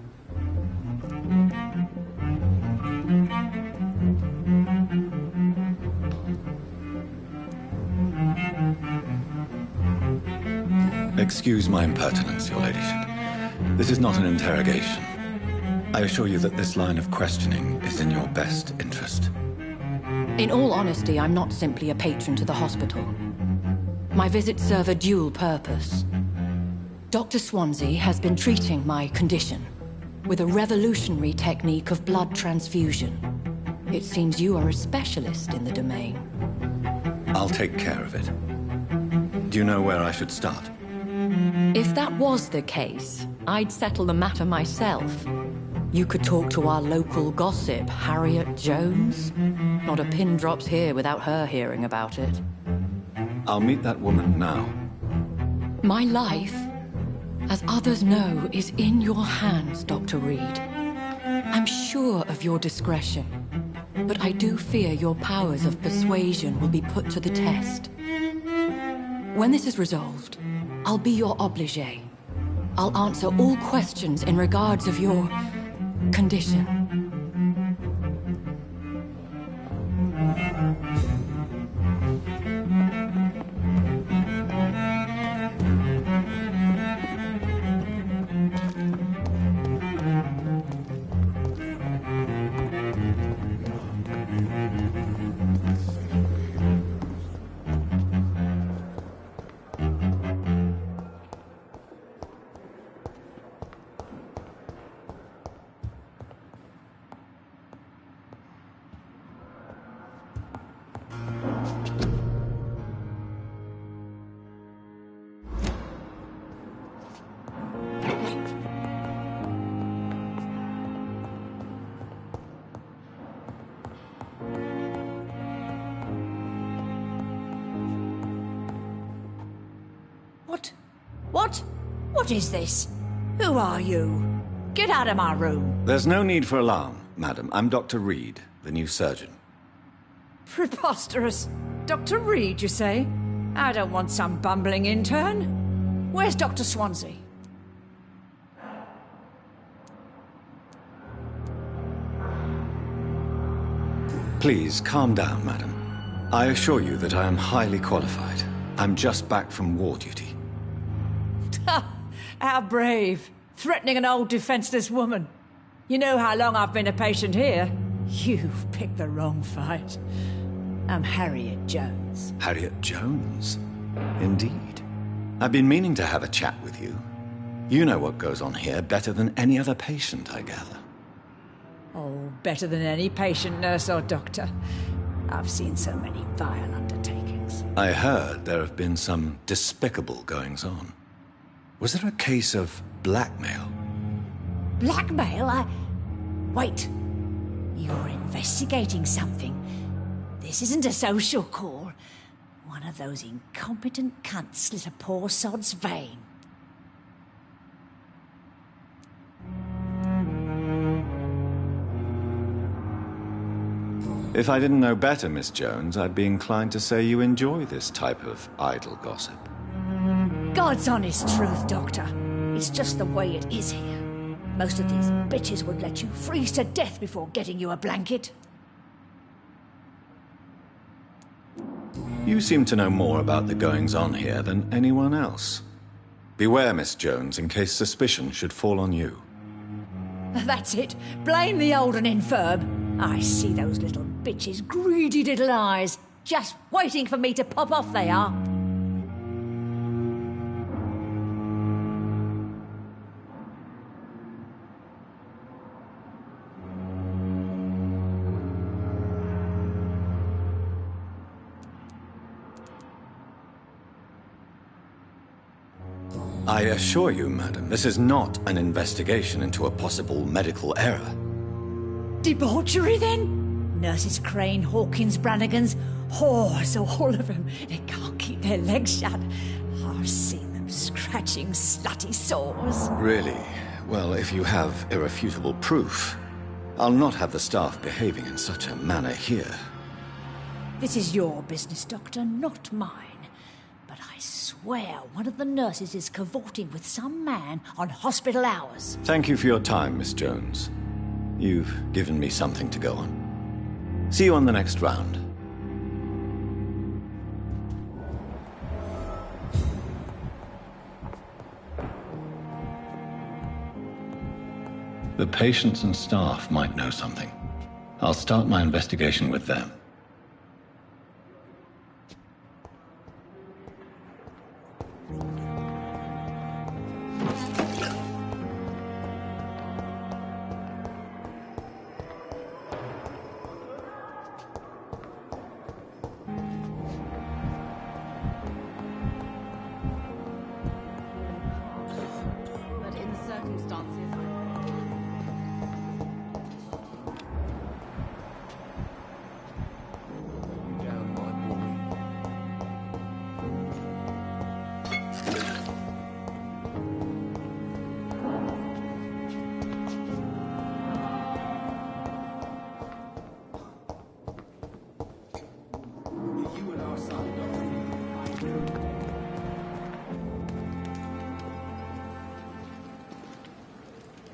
Excuse my impertinence, your ladyship. This is not an interrogation. I assure you that this line of questioning is in your best interest. In all honesty, I'm not simply a patron to the hospital. My visits serve a dual purpose. Dr. Swansea has been treating my condition with a revolutionary technique of blood transfusion. It seems you are a specialist in the domain. I'll take care of it. Do you know where I should start? If that was the case, I'd settle the matter myself. You could talk to our local gossip, Harriet Jones. Not a pin drops here without her hearing about it. I'll meet that woman now. My life, as others know, is in your hands, Dr. Reed. I'm sure of your discretion, but I do fear your powers of persuasion will be put to the test. When this is resolved, I'll be your obligé. I'll answer all questions in regards of your condition. What is this? Who are you? Get out of my room. There's no need for alarm, madam. I'm Dr. Reed, the new surgeon. Preposterous. Dr. Reed, you say? I don't want some bumbling intern. Where's Dr. Swansea? Please, calm down, madam. I assure you that I am highly qualified. I'm just back from war duty. How brave. Threatening an old defenseless woman. You know how long I've been a patient here? You've picked the wrong fight. I'm Harriet Jones. Harriet Jones? Indeed. I've been meaning to have a chat with you. You know what goes on here better than any other patient, I gather. Oh, better than any patient, nurse or doctor. I've seen so many vile undertakings. I heard there have been some despicable goings-on. Was there a case of blackmail? Blackmail? Wait. You're investigating something. This isn't a social call. One of those incompetent cunts slit a poor sod's vein. If I didn't know better, Miss Jones, I'd be inclined to say you enjoy this type of idle gossip. God's honest truth, Doctor. It's just the way it is here. Most of these bitches would let you freeze to death before getting you a blanket. You seem to know more about the goings-on here than anyone else. Beware, Miss Jones, in case suspicion should fall on you. That's it. Blame the old and infirm. I see those little bitches' greedy little eyes. Just waiting for me to pop off, they are. I assure you, madam, this is not an investigation into a possible medical error. Debauchery, then? Nurses Crane, Hawkins, Brannigans, whores, all of them. They can't keep their legs shut. I've seen them scratching slutty sores. Really? Well, if you have irrefutable proof, I'll not have the staff behaving in such a manner here. This is your business, Doctor, not mine. But I swear one of the nurses is cavorting with some man on hospital hours. Thank you for your time, Miss Jones. You've given me something to go on. See you on the next round. The patients and staff might know something. I'll start my investigation with them.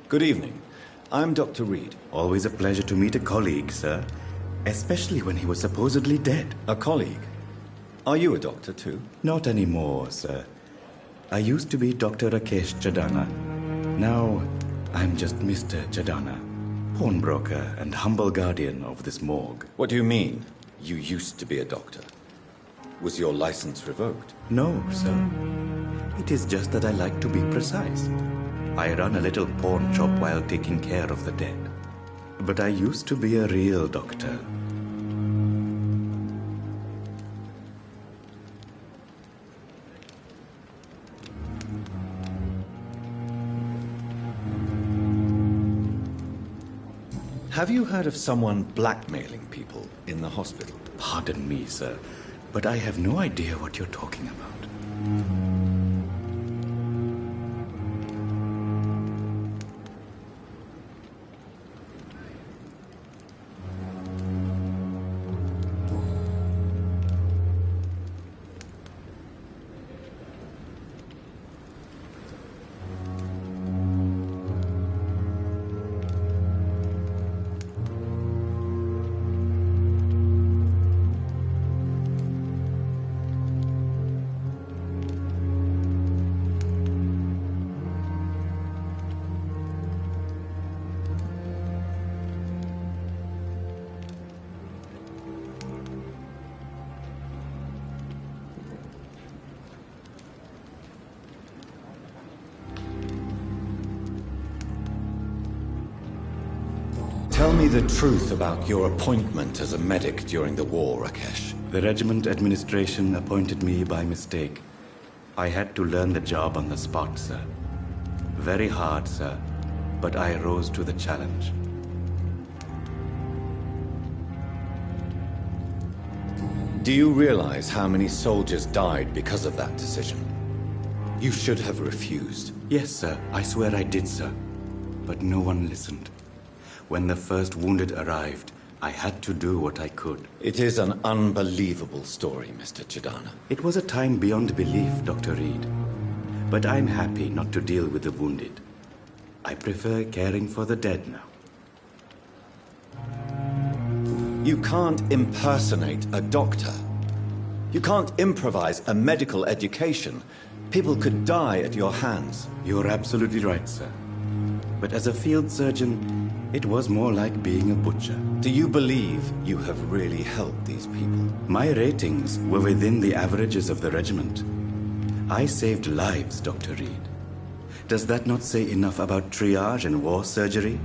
Good evening. I'm Dr. Reed. Always a pleasure to meet a colleague, sir. Especially when he was supposedly dead. A colleague? Are you a doctor, too? Not anymore, sir. I used to be Dr. Rakesh Chadana. Now, I'm just Mr. Chadana, pawnbroker and humble guardian of this morgue. What do you mean, you used to be a doctor? Was your license revoked? No, sir. It is just that I like to be precise. I run a little pawn shop while taking care of the dead. But I used to be a real doctor. Have you heard of someone blackmailing people in the hospital? Pardon me, sir, but I have no idea what you're talking about. me the truth about your appointment as a medic during the war, Rakesh. The regiment administration appointed me by mistake. I had to learn the job on the spot, sir. Very hard, sir, but I rose to the challenge. Do you realize how many soldiers died because of that decision? You should have refused. Yes, sir. I swear I did, sir. But no one listened. When the first wounded arrived, I had to do what I could. It is an unbelievable story, Mr. Chidana. It was a time beyond belief, Dr. Reed. But I'm happy not to deal with the wounded. I prefer caring for the dead now. You can't impersonate a doctor. You can't improvise a medical education. People could die at your hands. You're absolutely right, sir. But as a field surgeon, it was more like being a butcher. Do you believe you have really helped these people? My ratings were within the averages of the regiment. I saved lives, Dr. Reed. Does that not say enough about triage and war surgery?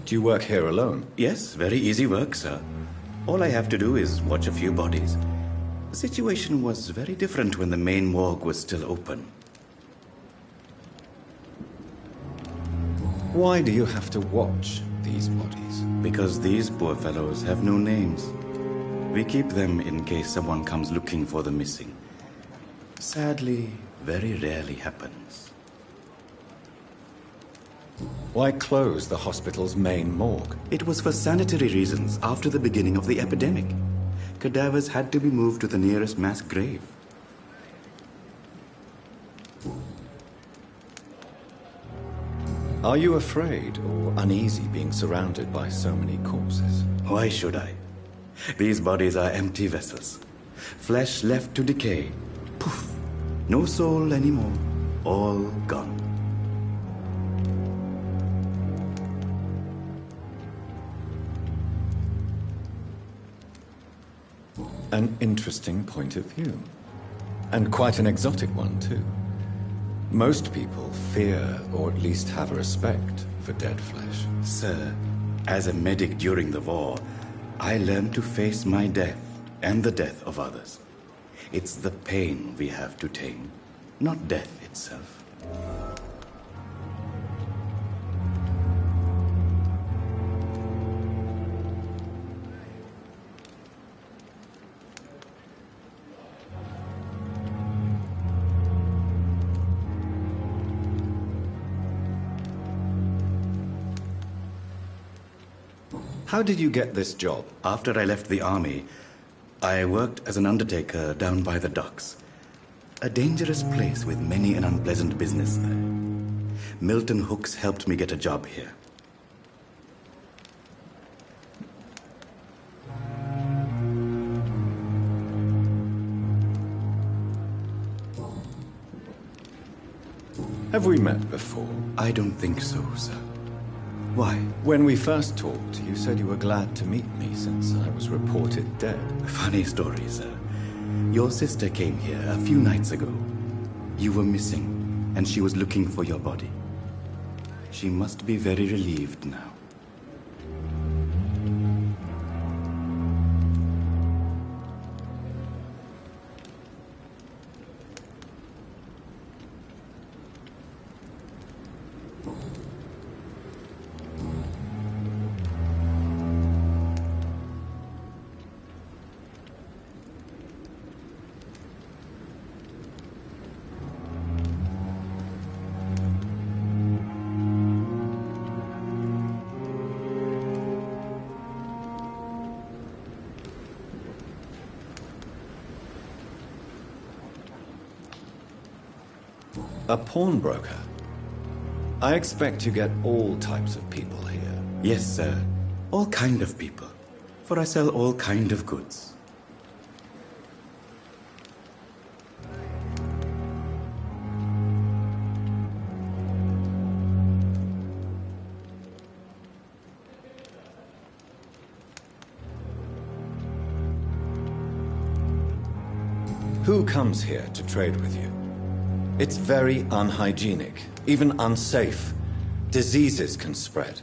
Do you work here alone? Yes, very easy work, sir. All I have to do is watch a few bodies. The situation was very different when the main morgue was still open. Why do you have to watch these bodies? Because these poor fellows have no names. We keep them in case someone comes looking for the missing. Sadly, very rarely happens. Why close the hospital's main morgue? It was for sanitary reasons after the beginning of the epidemic. Cadavers had to be moved to the nearest mass grave. Are you afraid or uneasy being surrounded by so many corpses? Why should I? These bodies are empty vessels. Flesh left to decay. Poof! No soul anymore. All gone. An interesting point of view. And quite an exotic one, too. Most people fear, or at least have a respect, for dead flesh. Sir, as a medic during the war, I learned to face my death and the death of others. It's the pain we have to tame, not death itself. How did you get this job? After I left the army, I worked as an undertaker down by the docks. A dangerous place with many an unpleasant business there. Milton Hooks helped me get a job here. Have we met before? I don't think so, sir. Why? When we first talked, you said you were glad to meet me since I was reported dead. Funny story, sir. Your sister came here a few nights ago. You were missing, and she was looking for your body. She must be very relieved now. A pawnbroker? I expect you get all types of people here. Yes, sir. All kind of people. For I sell all kind of goods. Who comes here to trade with you? It's very unhygienic, even unsafe. Diseases can spread.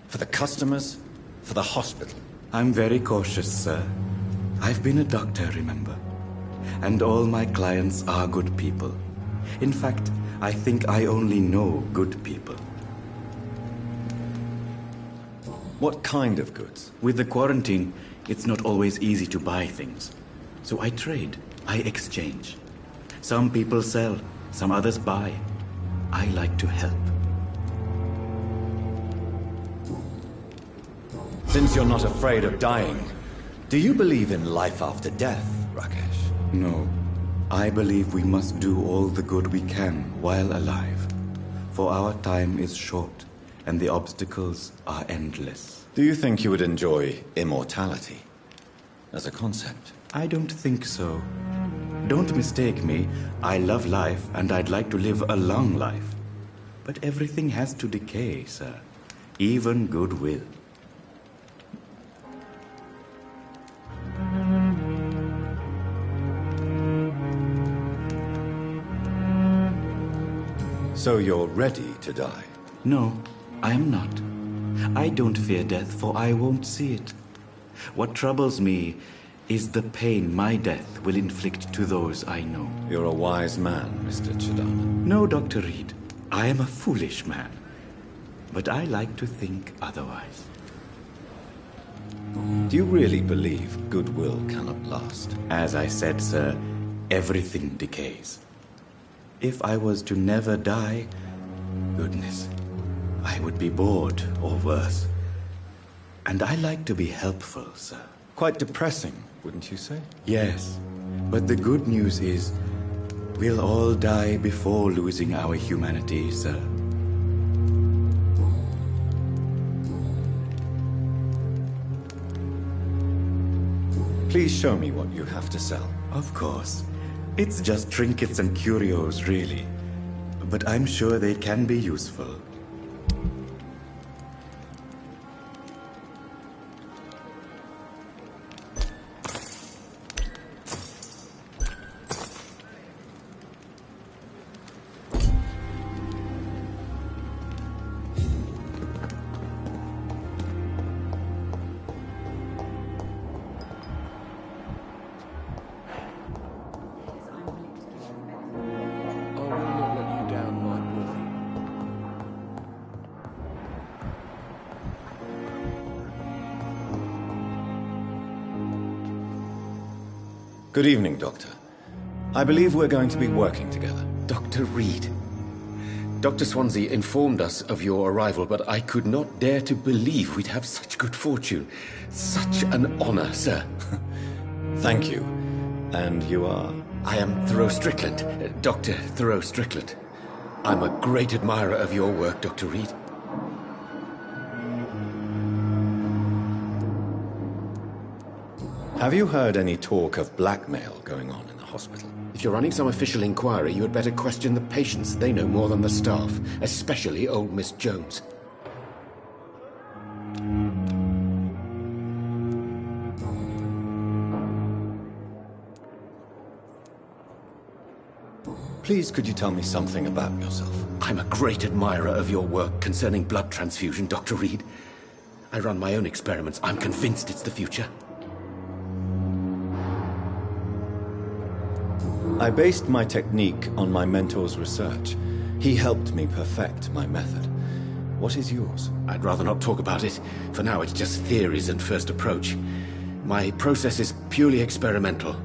For the customers, for the hospital. I'm very cautious, sir. I've been a doctor, remember? And all my clients are good people. In fact, I think I only know good people. What kind of goods? With the quarantine, it's not always easy to buy things. So I trade, I exchange. Some people sell, some others buy. I like to help. Since you're not afraid of dying, do you believe in life after death, Rakesh? No. I believe we must do all the good we can while alive. For our time is short, and the obstacles are endless. Do you think you would enjoy immortality as a concept? I don't think so. Don't mistake me. I love life, and I'd like to live a long life. But everything has to decay, sir. Even goodwill. So you're ready to die? No, I'm not. I don't fear death, for I won't see it. What troubles me is the pain my death will inflict to those I know. You're a wise man, Mr. Chidama. No, Dr. Reed. I am a foolish man. But I like to think otherwise. Do you really believe goodwill cannot last? As I said, sir, everything decays. If I was to never die, goodness, I would be bored or worse. And I like to be helpful, sir. Quite depressing, wouldn't you say? Yes, but the good news is, we'll all die before losing our humanity, sir. Please show me what you have to sell. Of course. It's just trinkets and curios, really. But I'm sure they can be useful. Good evening, Doctor. I believe we're going to be working together. Dr. Reed. Dr. Swansea informed us of your arrival, but I could not dare to believe we'd have such good fortune. Such an honor, sir. Thank you. And you are? I am Thoreau Strickland, Dr. Thoreau Strickland. I'm a great admirer of your work, Dr. Reed. Have you heard any talk of blackmail going on in the hospital? If you're running some official inquiry, you had better question the patients. They know more than the staff, especially old Miss Jones. Please, could you tell me something about yourself? I'm a great admirer of your work concerning blood transfusion, Dr. Reed. I run my own experiments. I'm convinced it's the future. I based my technique on my mentor's research. He helped me perfect my method. What is yours? I'd rather not talk about it. For now, it's just theories and first approach. My process is purely experimental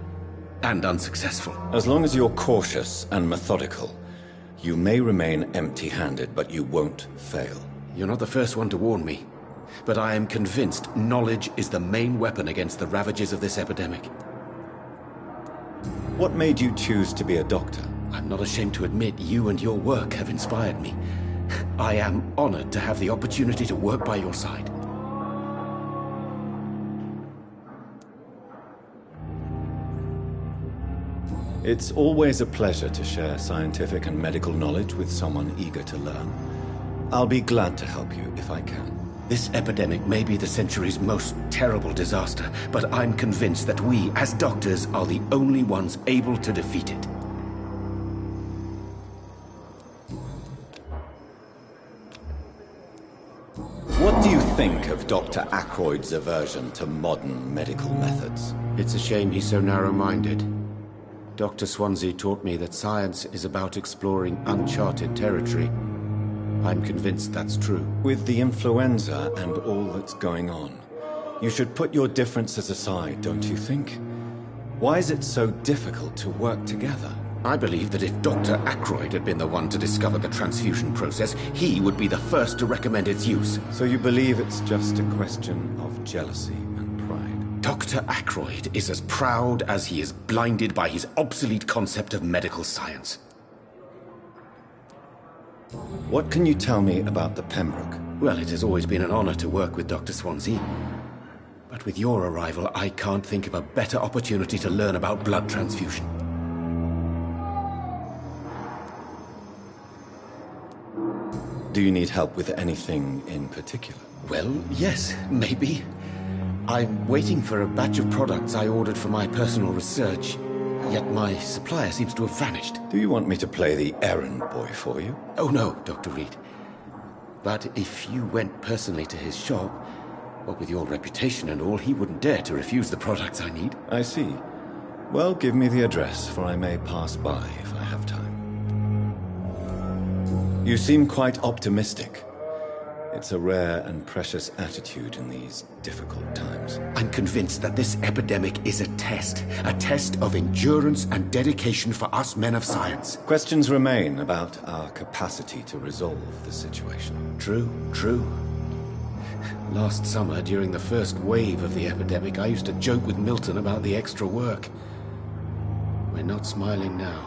and unsuccessful. As long as you're cautious and methodical, you may remain empty-handed, but you won't fail. You're not the first one to warn me, but I am convinced knowledge is the main weapon against the ravages of this epidemic. What made you choose to be a doctor? I'm not ashamed to admit you and your work have inspired me. I am honored to have the opportunity to work by your side. It's always a pleasure to share scientific and medical knowledge with someone eager to learn. I'll be glad to help you if I can. This epidemic may be the century's most terrible disaster, but I'm convinced that we, as doctors, are the only ones able to defeat it. What do you think of Dr. Ackroyd's aversion to modern medical methods? It's a shame he's so narrow-minded. Dr. Swansea taught me that science is about exploring uncharted territory. I'm convinced that's true. With the influenza and all that's going on, you should put your differences aside, don't you think? Why is it so difficult to work together? I believe that if Dr. Ackroyd had been the one to discover the transfusion process, he would be the first to recommend its use. So you believe it's just a question of jealousy and pride? Dr. Ackroyd is as proud as he is blinded by his obsolete concept of medical science. What can you tell me about the Pembroke? Well, it has always been an honor to work with Dr. Swansea. But with your arrival, I can't think of a better opportunity to learn about blood transfusion. Do you need help with anything in particular? Well, yes, maybe. I'm waiting for a batch of products I ordered for my personal research, yet my supplier seems to have vanished. Do you want me to play the errand boy for you? Oh no, Dr. Reed. But if you went personally to his shop, well, with your reputation and all, he wouldn't dare to refuse the products I need. I see. Well, give me the address, for I may pass by if I have time. You seem quite optimistic. It's a rare and precious attitude in these difficult times. I'm convinced that this epidemic is a test of endurance and dedication for us men of science. Questions remain about our capacity to resolve the situation. True. Last summer, during the first wave of the epidemic, I used to joke with Milton about the extra work. We're not smiling now.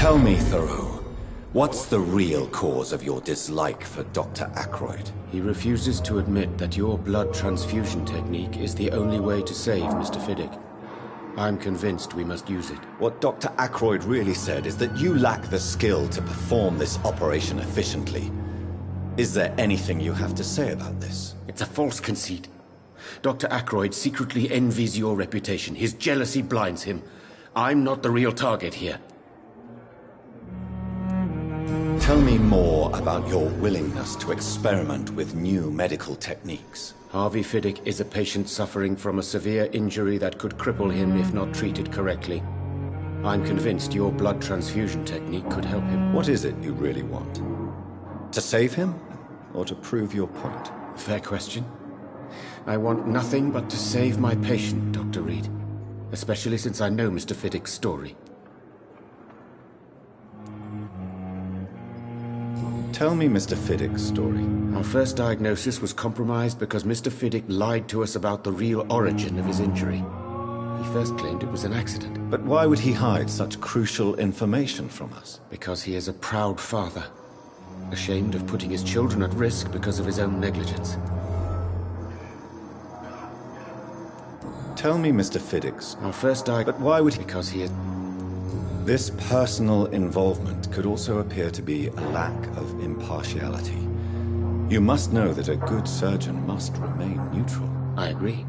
Tell me, Thoreau, what's the real cause of your dislike for Dr. Ackroyd? He refuses to admit that your blood transfusion technique is the only way to save Mr. Fiddick. I'm convinced we must use it. What Dr. Ackroyd really said is that you lack the skill to perform this operation efficiently. Is there anything you have to say about this? It's a false conceit. Dr. Ackroyd secretly envies your reputation. His jealousy blinds him. I'm not the real target here. Tell me more about your willingness to experiment with new medical techniques. Harvey Fiddick is a patient suffering from a severe injury that could cripple him if not treated correctly. I'm convinced your blood transfusion technique could help him. What is it you really want? To save him, or to prove your point? Fair question. I want nothing but to save my patient, Dr. Reed. Especially since I know Mr. Fiddick's story. Tell me Mr. Fiddick's story. Our first diagnosis was compromised because Mr. Fiddick lied to us about the real origin of his injury. He first claimed it was an accident. But why would he hide such crucial information from us? Because he is a proud father, ashamed of putting his children at risk because of his own negligence. Tell me Mr. Fiddick's. Our first But why would he? Because he is... This personal involvement could also appear to be a lack of impartiality. You must know that a good surgeon must remain neutral. I agree.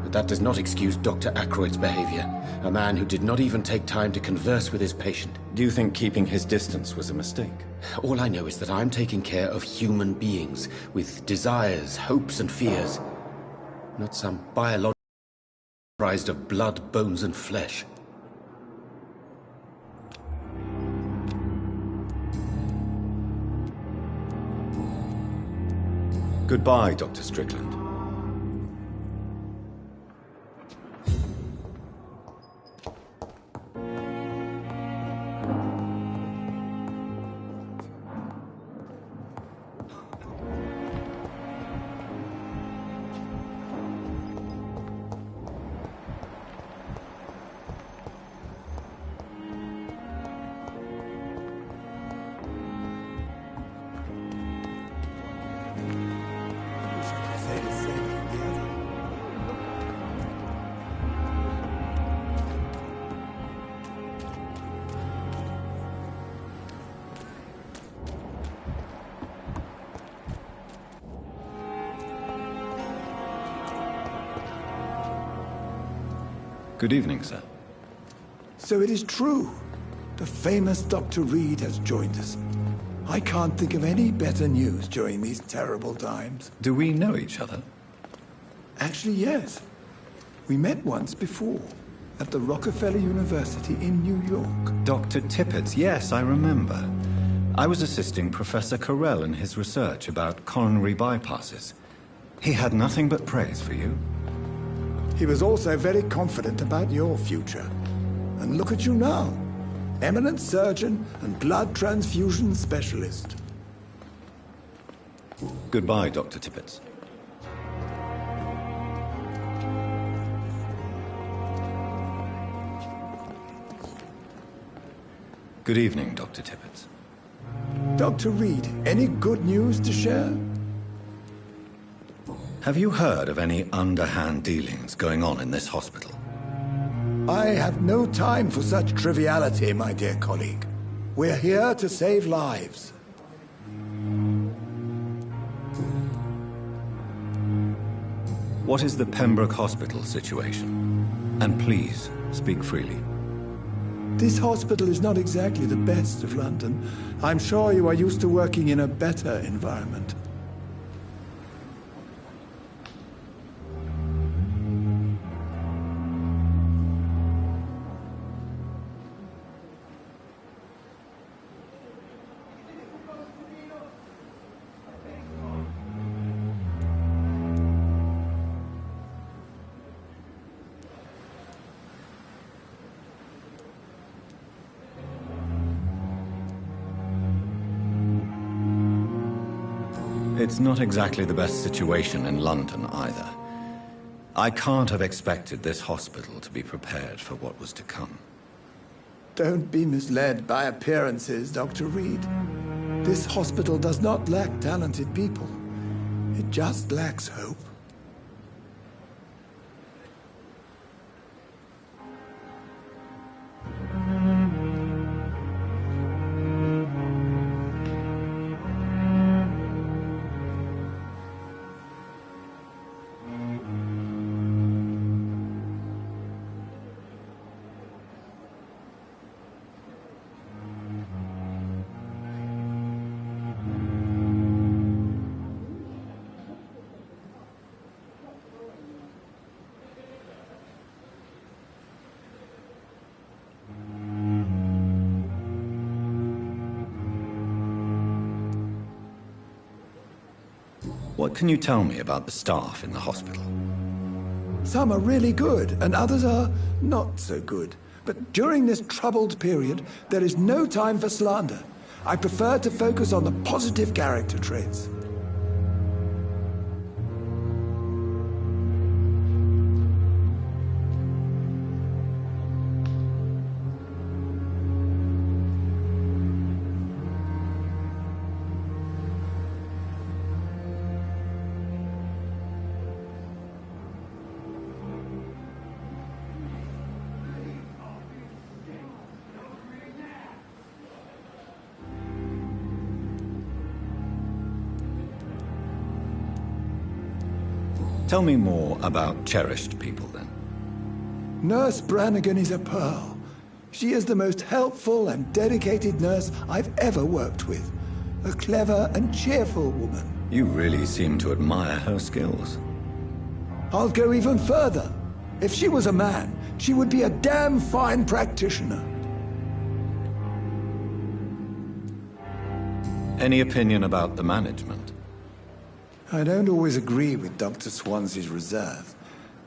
But that does not excuse Dr. Ackroyd's behavior. A man who did not even take time to converse with his patient. Do you think keeping his distance was a mistake? All I know is that I'm taking care of human beings with desires, hopes, and fears. Not some biological comprised of blood, bones, and flesh. Goodbye, Dr. Strickland. Good evening, sir. So it is true. The famous Dr. Reed has joined us. I can't think of any better news during these terrible times. Do we know each other? Actually, yes. We met once before, at the Rockefeller University in New York. Dr. Tippett, yes, I remember. I was assisting Professor Carell in his research about coronary bypasses. He had nothing but praise for you. He was also very confident about your future. And look at you now. Eminent surgeon and blood transfusion specialist. Goodbye, Dr. Tippett. Good evening, Dr. Tippett. Dr. Reed, any good news to share? Have you heard of any underhand dealings going on in this hospital? I have no time for such triviality, my dear colleague. We're here to save lives. What is the Pembroke Hospital situation? And please, speak freely. This hospital is not exactly the best of London. I'm sure you are used to working in a better environment. It's not exactly the best situation in London either. I can't have expected this hospital to be prepared for what was to come. Don't be misled by appearances, Dr. Reed. This hospital does not lack talented people. It just lacks hope. What can you tell me about the staff in the hospital? Some are really good, and others are not so good. But during this troubled period, there is no time for slander. I prefer to focus on the positive character traits. Tell me more about cherished people, then. Nurse Brannigan is a pearl. She is the most helpful and dedicated nurse I've ever worked with. A clever and cheerful woman. You really seem to admire her skills. I'll go even further. If she was a man, she would be a damn fine practitioner. Any opinion about the management? I don't always agree with Dr. Swansea's reserve,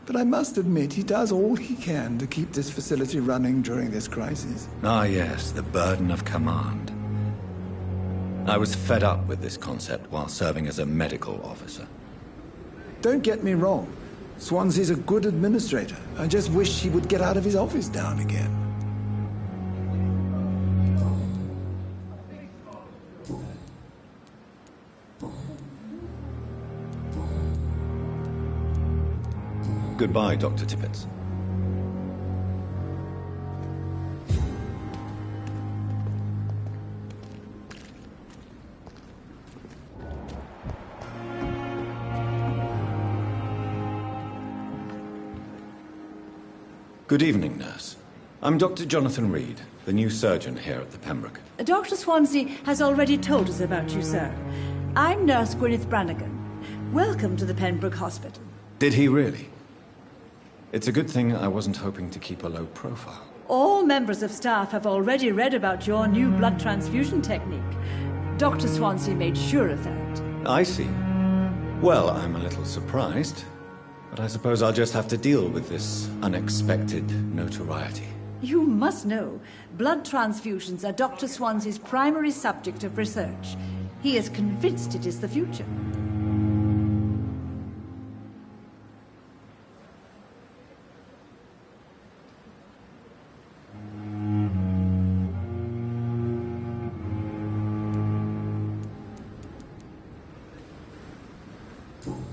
but I must admit he does all he can to keep this facility running during this crisis. Ah, yes, the burden of command. I was fed up with this concept while serving as a medical officer. Don't get me wrong. Swansea's a good administrator. I just wish he would get out of his office now and again. Goodbye, Dr. Tippett. Good evening, nurse. I'm Dr. Jonathan Reed, the new surgeon here at the Pembroke. Dr. Swansea has already told us about you, sir. I'm Nurse Gwyneth Brannigan. Welcome to the Pembroke Hospital. Did he really? It's a good thing I wasn't hoping to keep a low profile. All members of staff have already read about your new blood transfusion technique. Dr. Swansea made sure of that. I see. Well, I'm a little surprised, but I suppose I'll just have to deal with this unexpected notoriety. You must know, blood transfusions are Dr. Swansea's primary subject of research. He is convinced it is the future.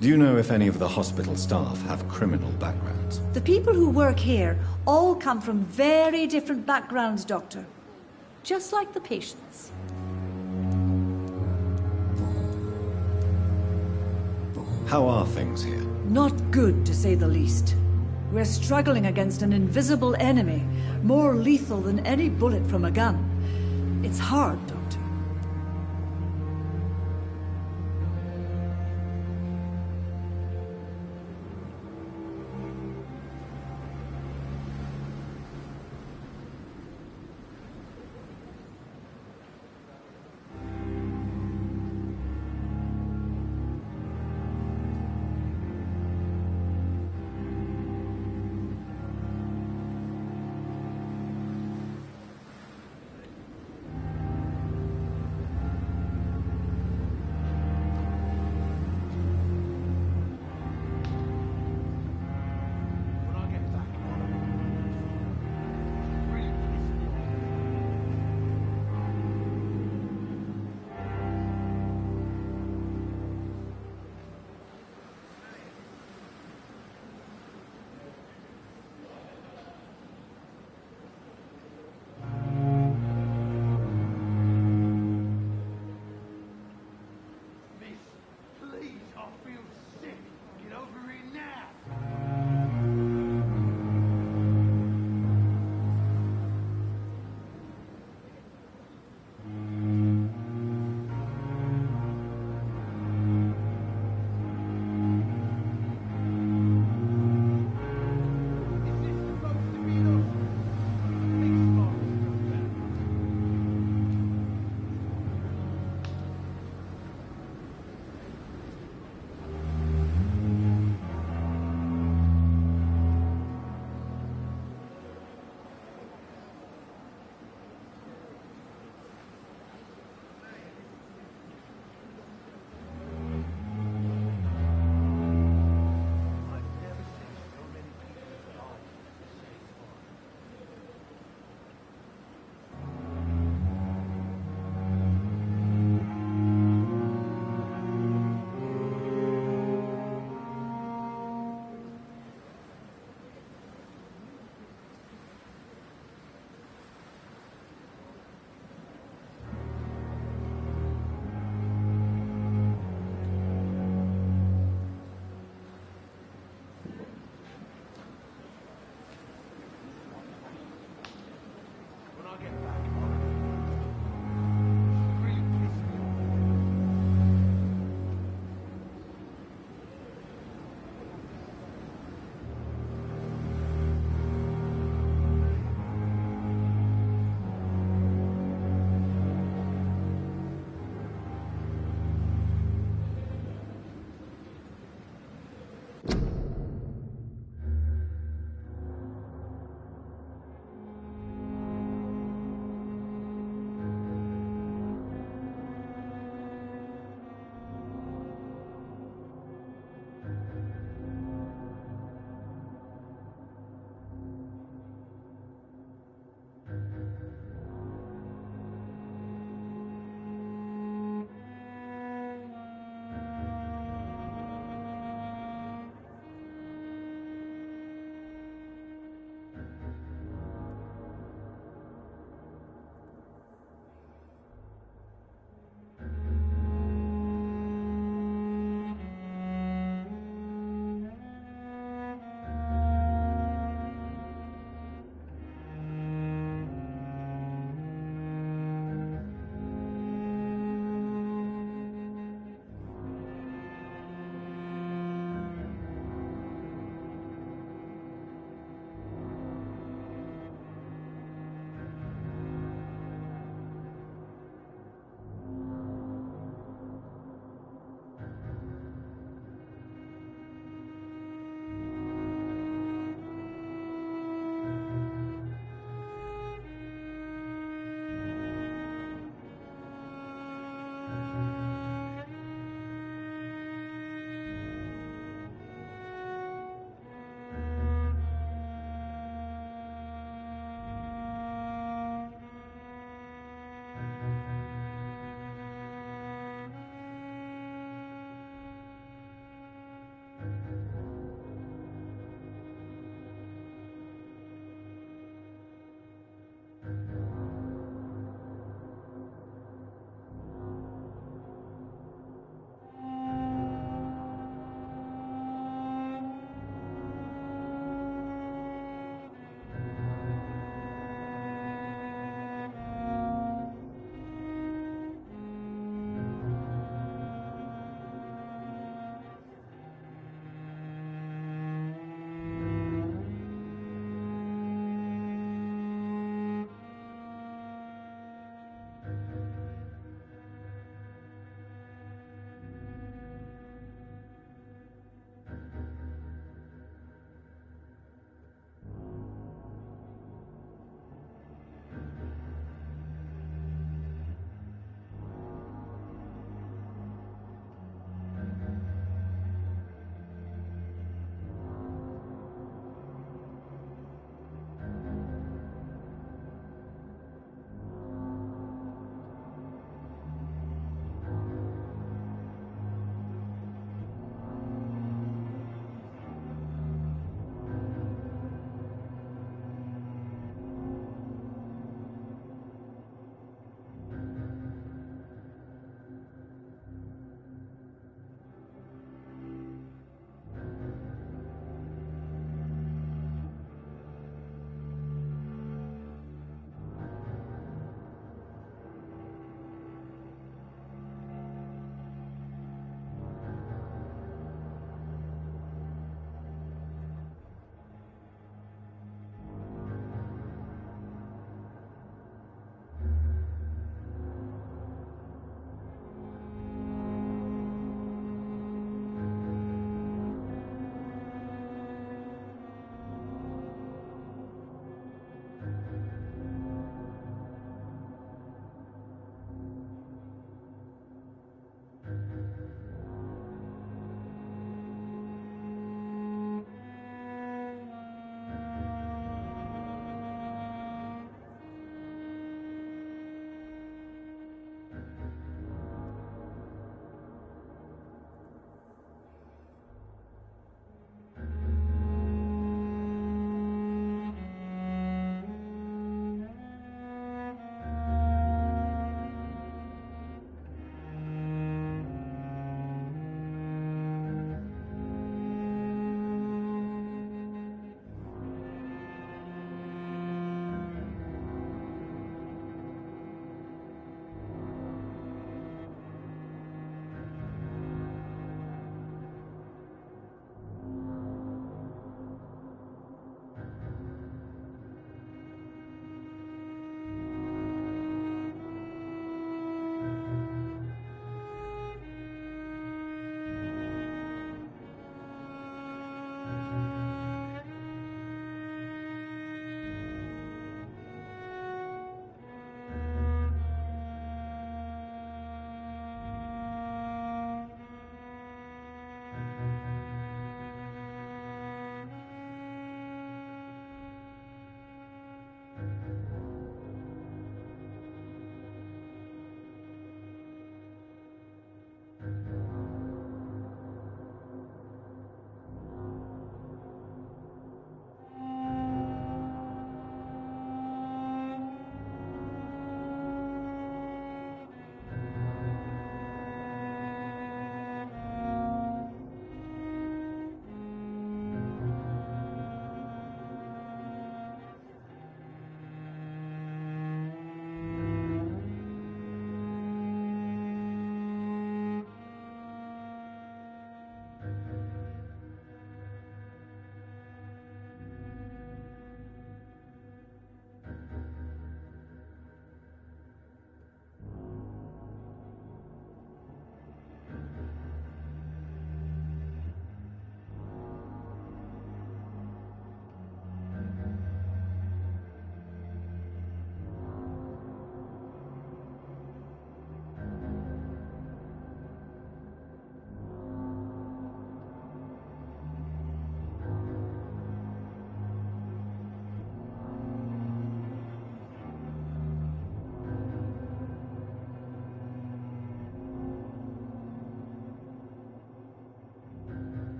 Do you know if any of the hospital staff have criminal backgrounds? The people who work here all come from very different backgrounds, Doctor. Just like the patients. How are things here? Not good, to say the least. We're struggling against an invisible enemy, more lethal than any bullet from a gun. It's hard, Doctor.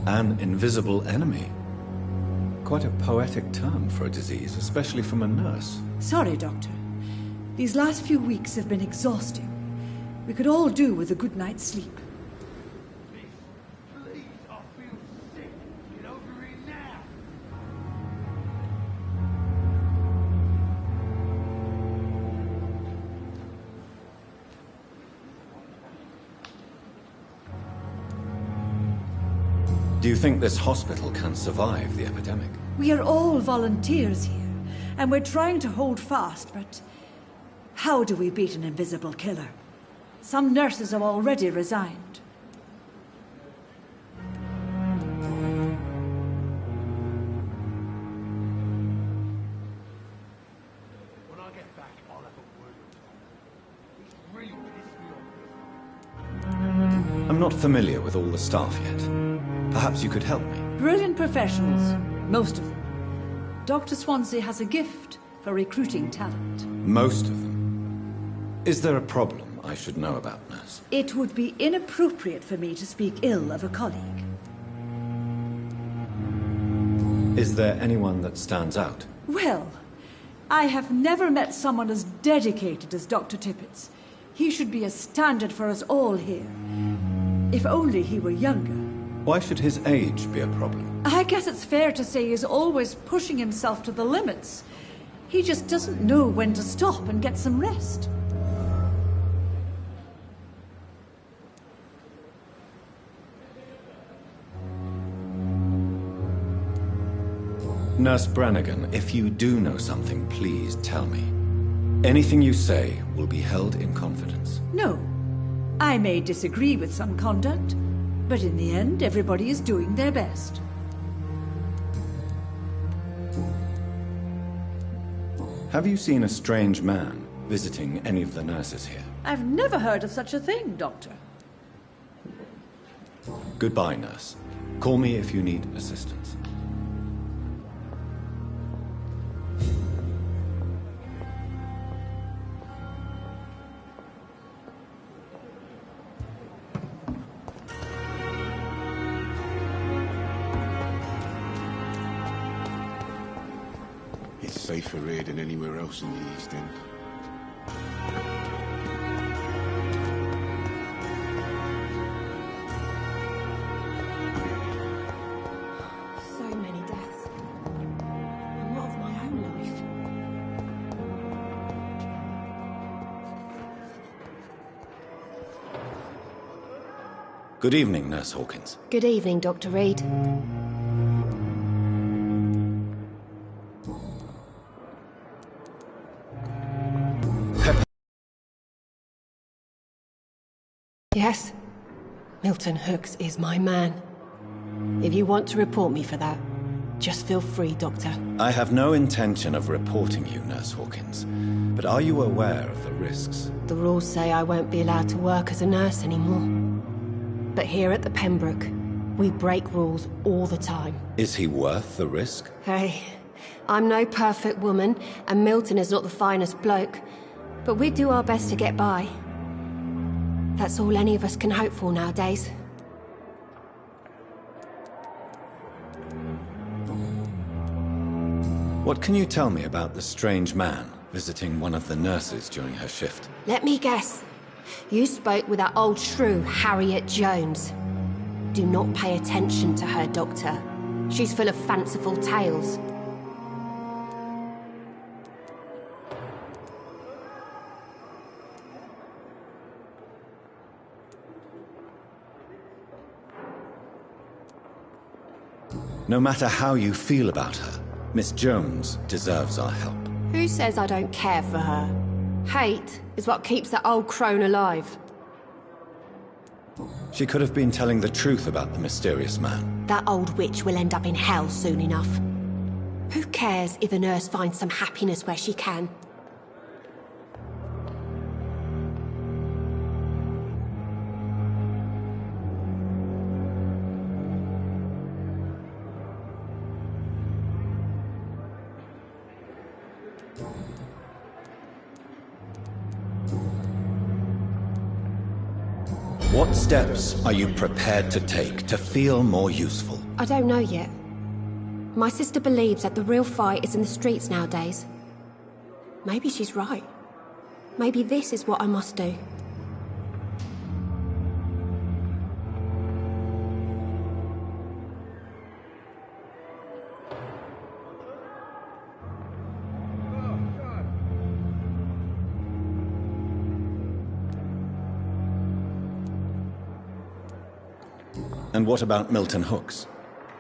An invisible enemy. Quite a poetic term for a disease, especially from a nurse. Sorry, Doctor. These last few weeks have been exhausting. We could all do with a good night's sleep. Do you think this hospital can survive the epidemic? We are all volunteers here, and we're trying to hold fast, but how do we beat an invisible killer? Some nurses have already resigned. I'm not familiar with all the staff yet. Perhaps you could help me. Brilliant professionals, most of them. Dr. Swansea has a gift for recruiting talent. Most of them. Is there a problem I should know about, nurse? It would be inappropriate for me to speak ill of a colleague. Is there anyone that stands out? Well, I have never met someone as dedicated as Dr. Tippett's. He should be a standard for us all here. If only he were younger. Why should his age be a problem? I guess it's fair to say he's always pushing himself to the limits. He just doesn't know when to stop and get some rest. Nurse Brannigan, if you do know something, please tell me. Anything you say will be held in confidence. No. I may disagree with some conduct, but in the end, everybody is doing their best. Have you seen a strange man visiting any of the nurses here? I've never heard of such a thing, Doctor. Goodbye, nurse. Call me if you need assistance. It's safer here than anywhere else in the East End. So many deaths. And what of my own life? Good evening, Nurse Hawkins. Good evening, Dr. Reed. Yes, Milton Hooks is my man. If you want to report me for that, just feel free, Doctor. I have no intention of reporting you, Nurse Hawkins. But are you aware of the risks? The rules say I won't be allowed to work as a nurse anymore. But here at the Pembroke, we break rules all the time. Is he worth the risk? Hey, I'm no perfect woman, and Milton is not the finest bloke. But we do our best to get by. That's all any of us can hope for nowadays. What can you tell me about the strange man visiting one of the nurses during her shift? Let me guess. You spoke with that old shrew, Harriet Jones. Do not pay attention to her, Doctor. She's full of fanciful tales. No matter how you feel about her, Miss Jones deserves our help. Who says I don't care for her? Hate is what keeps that old crone alive. She could have been telling the truth about the mysterious man. That old witch will end up in hell soon enough. Who cares if a nurse finds some happiness where she can? What steps are you prepared to take to feel more useful? I don't know yet. My sister believes that the real fight is in the streets nowadays. Maybe she's right. Maybe this is what I must do. And what about Milton Hooks?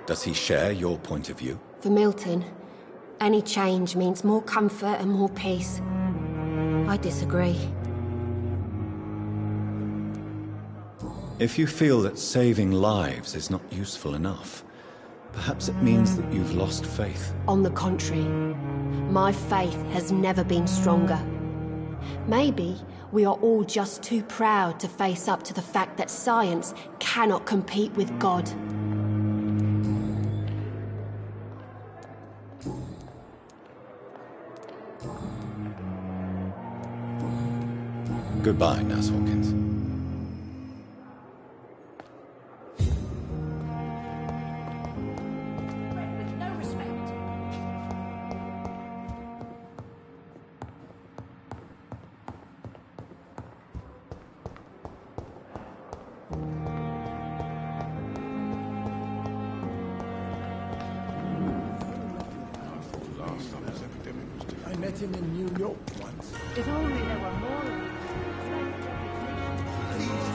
Does he share your point of view? For Milton, any change means more comfort and more peace. I disagree. If you feel that saving lives is not useful enough, perhaps it means that you've lost faith. On the contrary, my faith has never been stronger. Maybe we are all just too proud to face up to the fact that science cannot compete with God. Goodbye, Nurse Hawkins. I met him in New York once. If only there were more.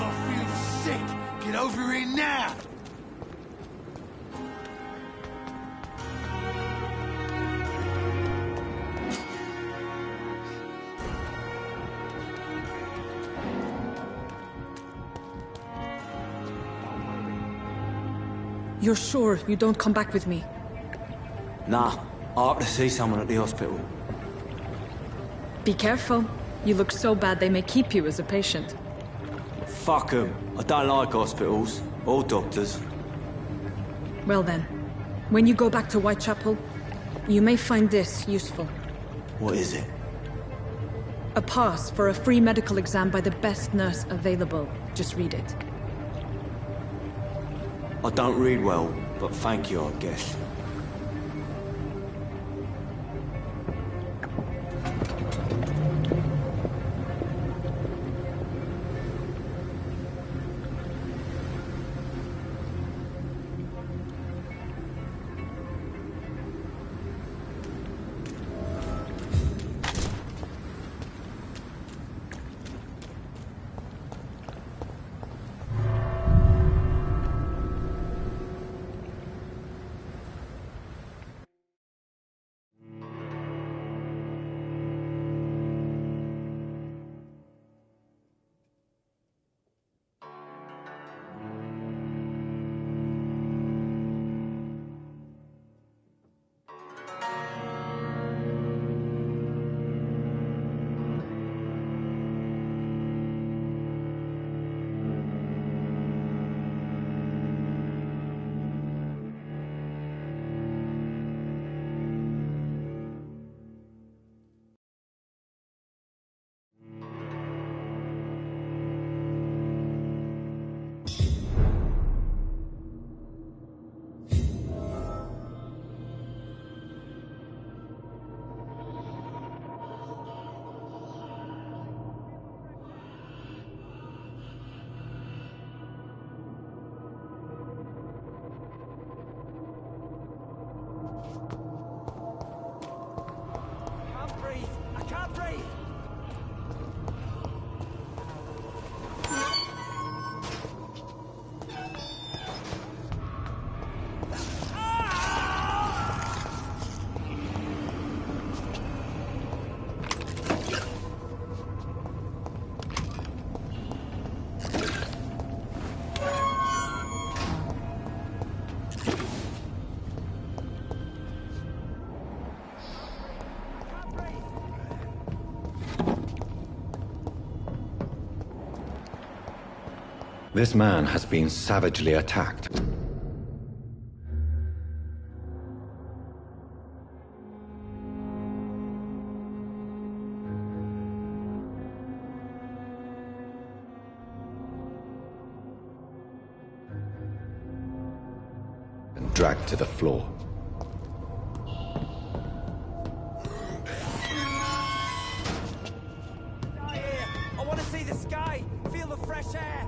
I feel sick. Get over here now. You're sure you don't come back with me? Nah, I have to see someone at the hospital. Be careful. You look so bad they may keep you as a patient. Fuck 'em. I don't like hospitals. Or doctors. Well then, when you go back to Whitechapel, you may find this useful. What is it? A pass for a free medical exam by the best nurse available. Just read it. I don't read well, but thank you, I guess. This man has been savagely attacked. dragged to the floor. I want to see the sky, feel the fresh air.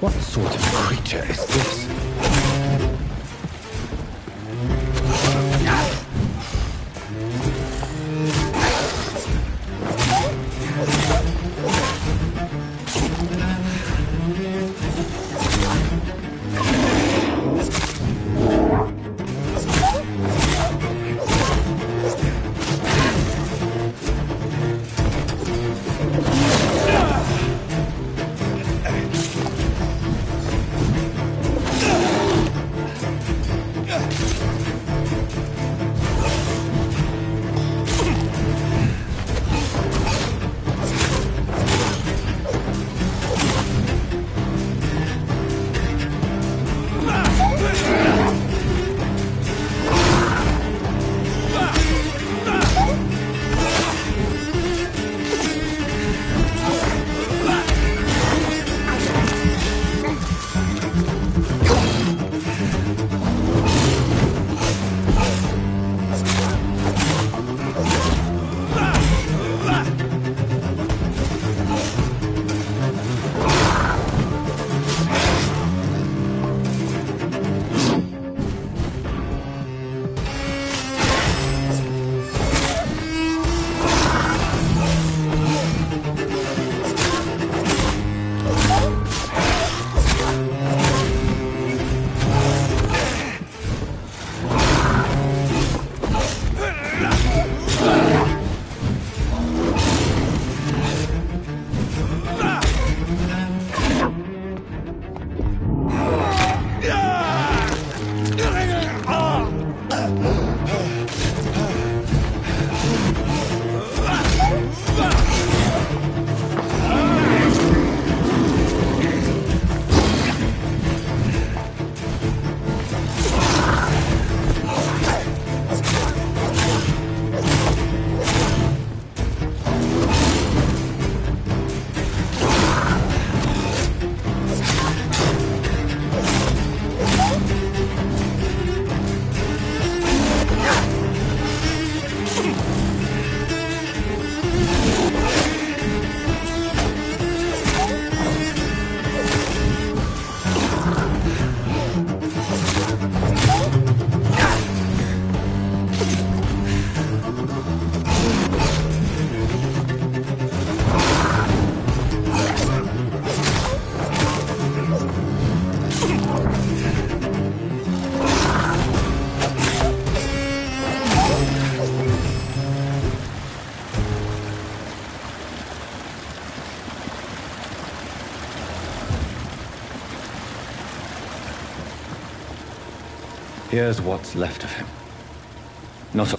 What sort of creature is this? Here's what's left of him. Not a...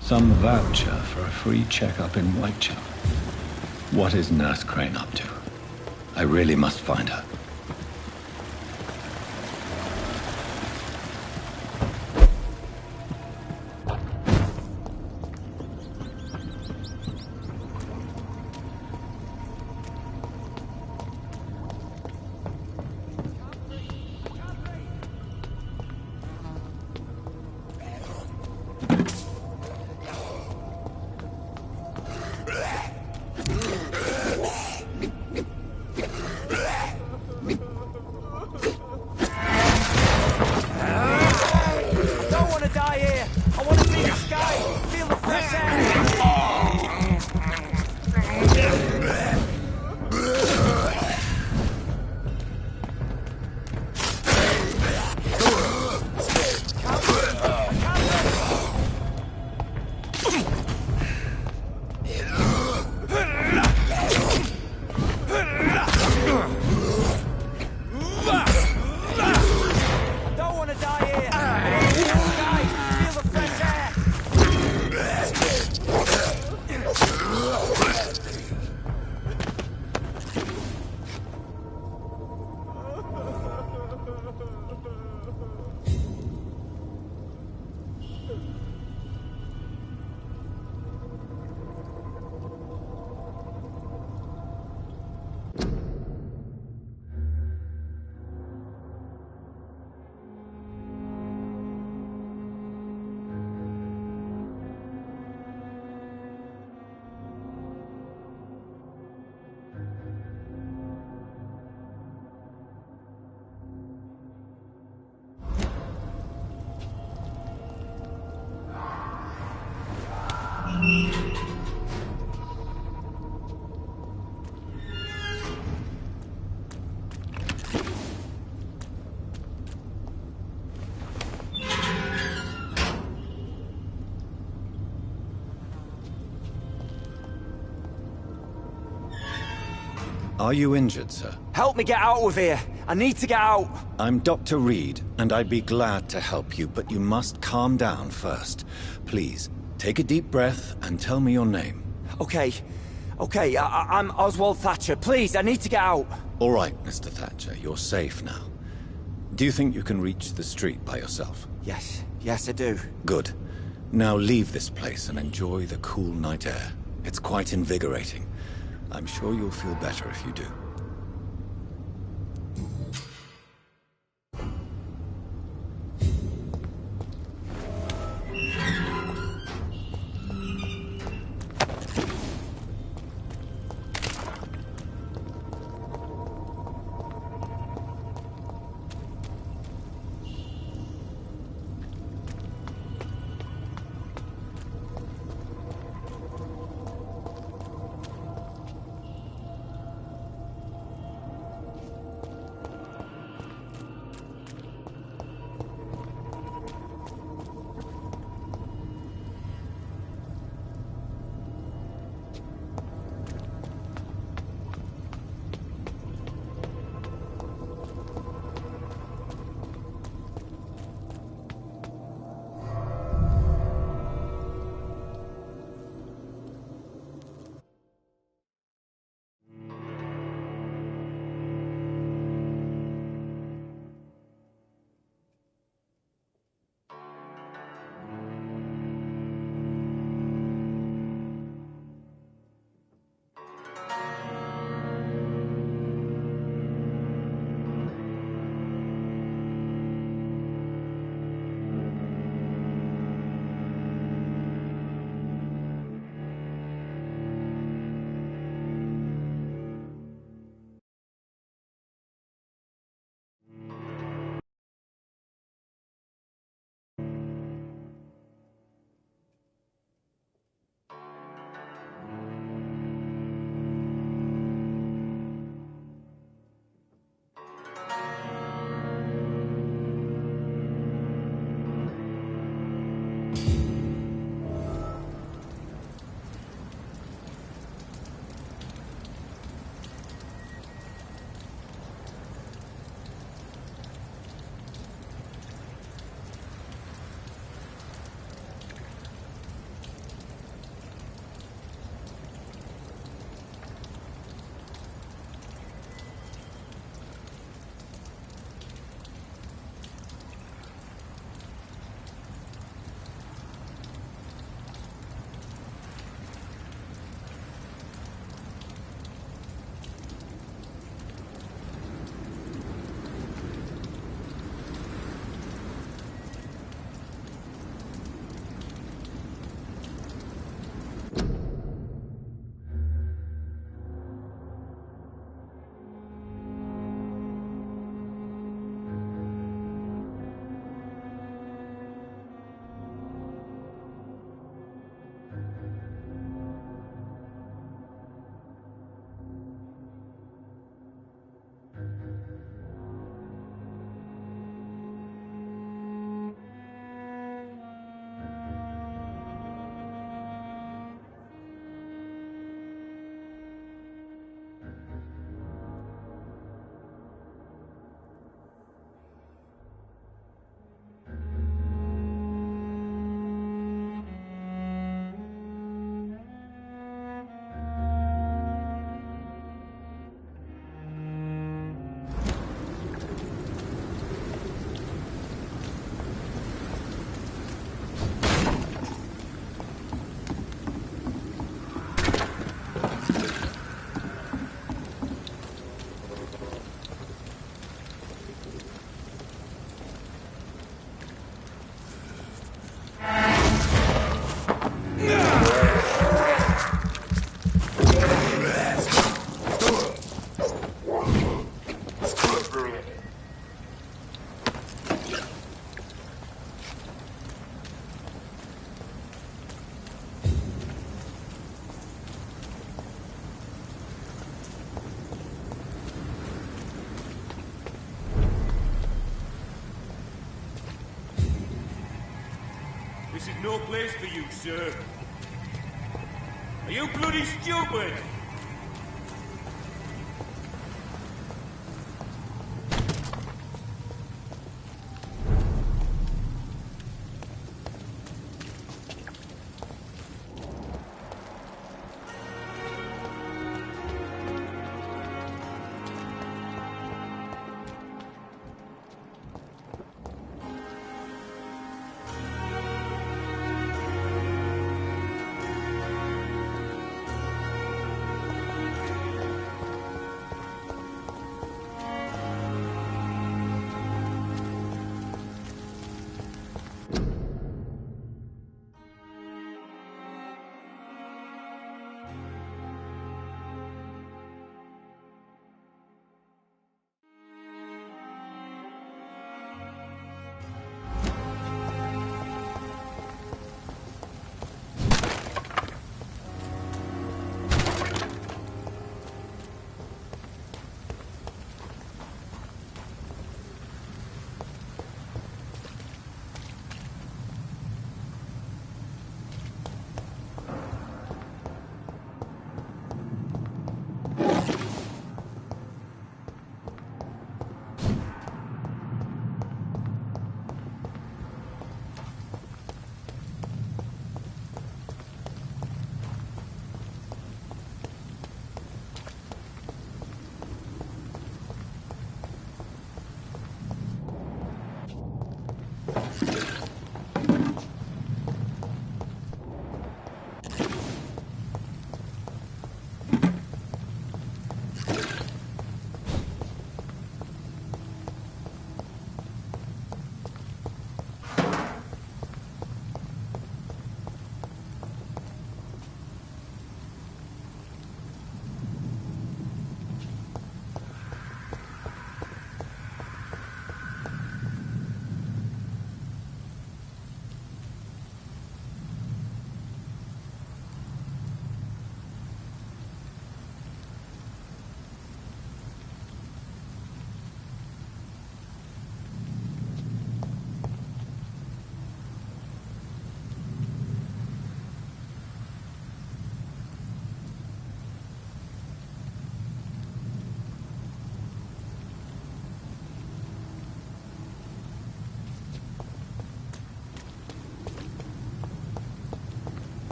Some voucher for a free checkup in Whitechapel. What is Nurse Crane up to? I really must find her. Are you injured, sir? Help me get out of here. I need to get out. I'm Dr. Reed, and I'd be glad to help you, but you must calm down first. Please, take a deep breath and tell me your name. Okay. I'm Oswald Thatcher. Please, I need to get out. All right, Mr. Thatcher, you're safe now. Do you think you can reach the street by yourself? Yes, I do. Good. Now leave this place and enjoy the cool night air. It's quite invigorating. I'm sure you'll feel better if you do. place for you, sir. Are you bloody stupid?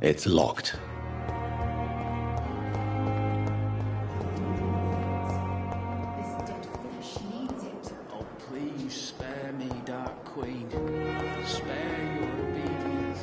It's locked. Oh, please spare me, Dark Queen. Spare your obedience.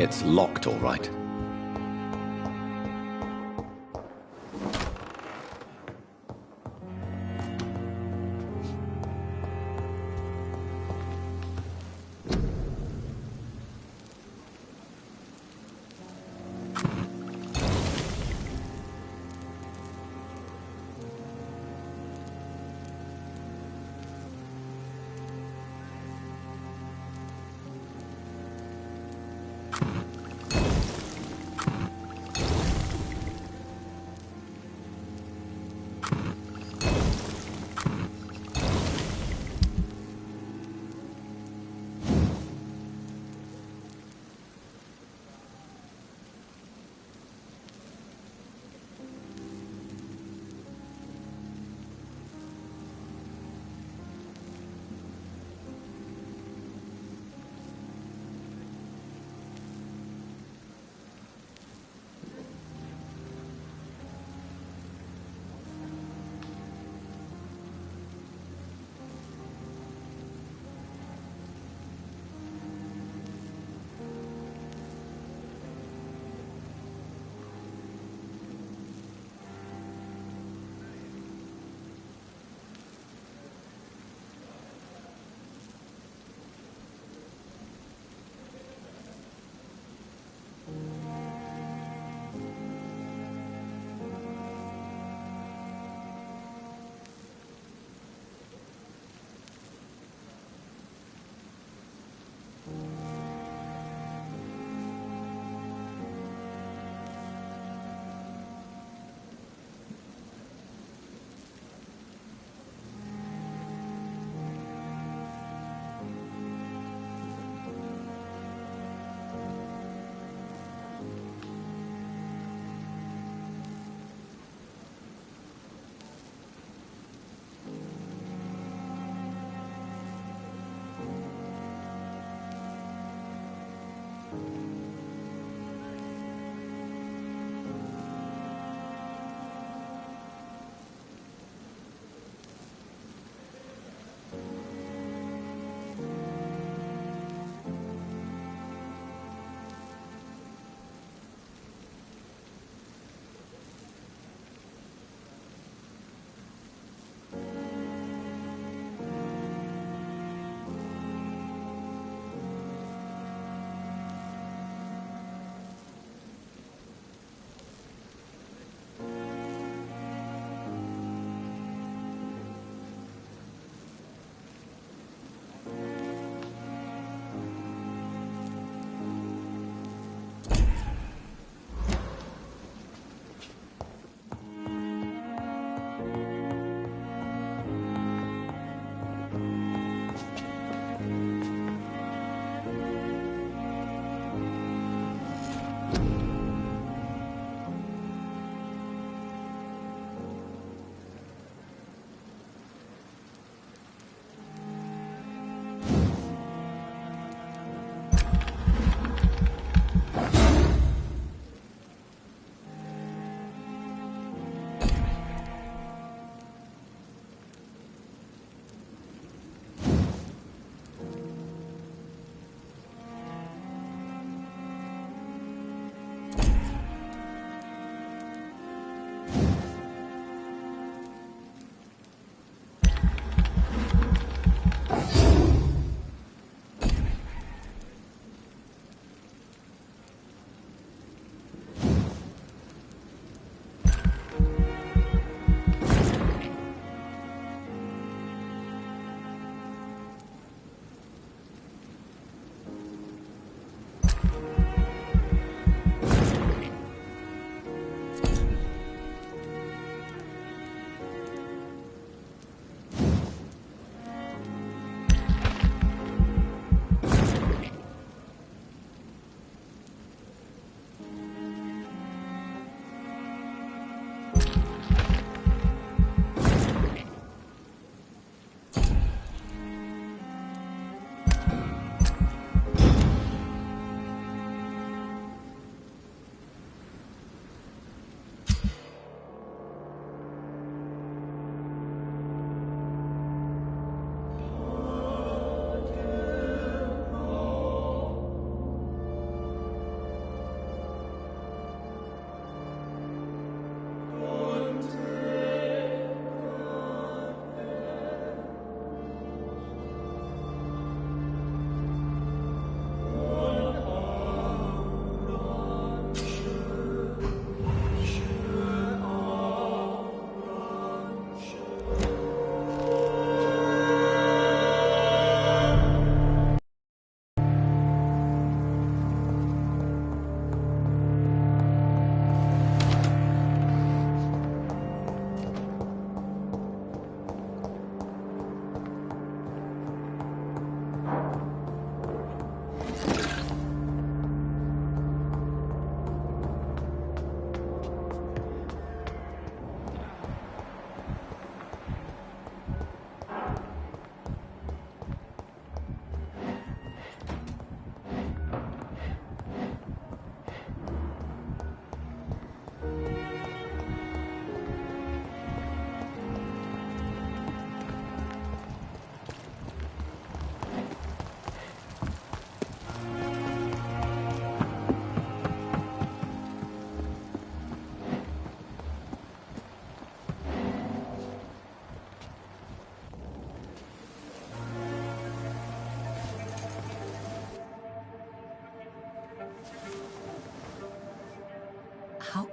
It's locked, all right.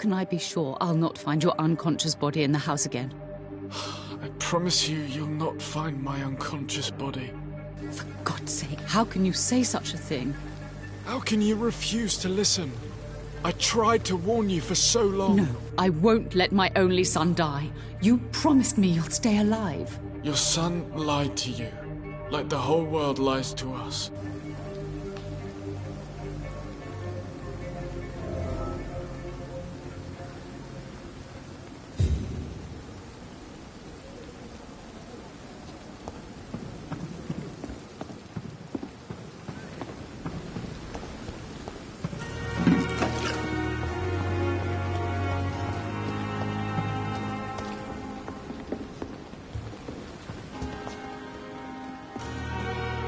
can I be sure I'll not find your unconscious body in the house again? I promise you'll not find my unconscious body. For God's sake, how can you say such a thing? How can you refuse to listen? I tried to warn you for so long. No, I won't let my only son die. You promised me you'll stay alive. Your son lied to you, like the whole world lies to us.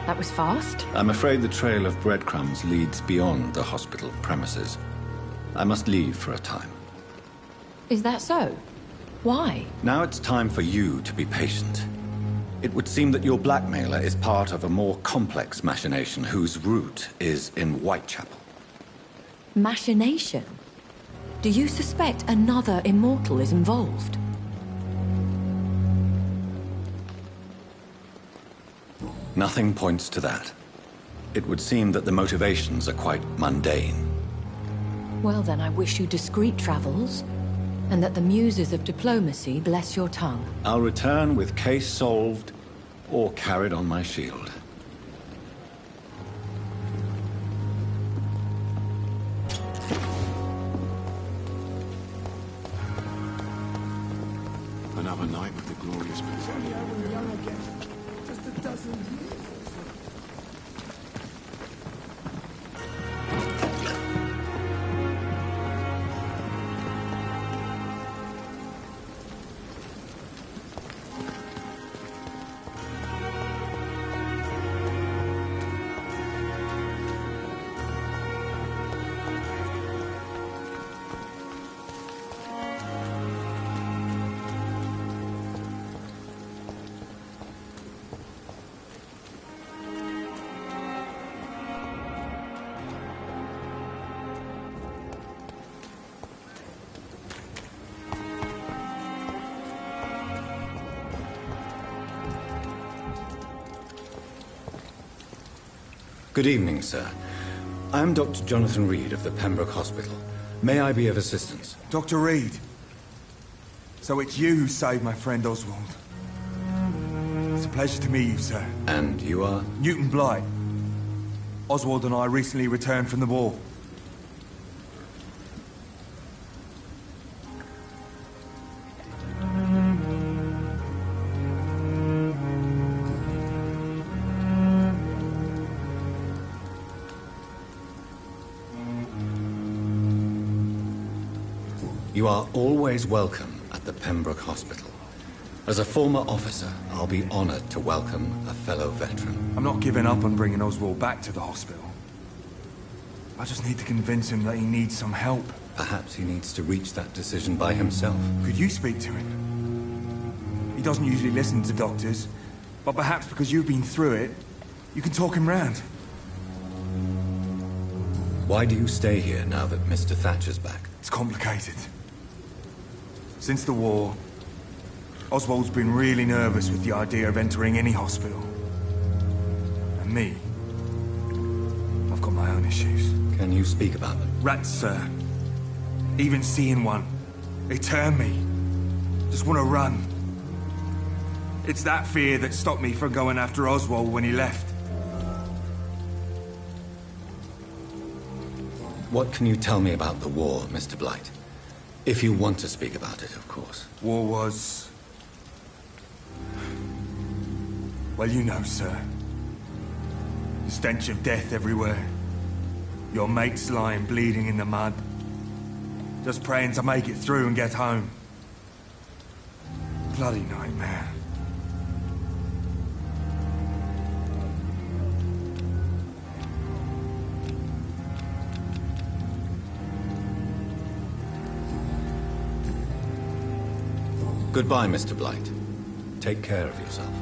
That was fast. I'm afraid the trail of breadcrumbs leads beyond the hospital premises. I must leave for a time. Is that so? Why? Now it's time for you to be patient. It would seem that your blackmailer is part of a more complex machination whose root is in Whitechapel. Machination? Do you suspect another immortal is involved? Nothing points to that. It would seem that the motivations are quite mundane. Well then, I wish you discreet travels, and that the muses of diplomacy bless your tongue. I'll return with case solved, or carried on my shield. Another night with the glorious Just a dozen years. Good evening, sir. I'm Dr. Jonathan Reed of the Pembroke Hospital. May I be of assistance? Dr. Reed. So it's you who saved my friend Oswald. It's a pleasure to meet you, sir. And you are? Newton Blight. Oswald and I recently returned from the war. You are always welcome at the Pembroke Hospital. As a former officer, I'll be honored to welcome a fellow veteran. I'm not giving up on bringing Oswald back to the hospital. I just need to convince him that he needs some help. Perhaps he needs to reach that decision by himself. Could you speak to him? He doesn't usually listen to doctors, but perhaps because you've been through it, you can talk him round. Why do you stay here now that Mr. Thatcher's back? It's complicated. Since the war, Oswald's been really nervous with the idea of entering any hospital. And me, I've got my own issues. Can you speak about them? Rats, sir. Even seeing one, they turn me. Just want to run. It's that fear that stopped me from going after Oswald when he left. What can you tell me about the war, Mr. Blight? If you want to speak about it, of course. War was... well, you know, sir. The stench of death everywhere. Your mates lying bleeding in the mud. Just praying to make it through and get home. Bloody nightmare. Goodbye, Mr. Blight. Take care of yourself.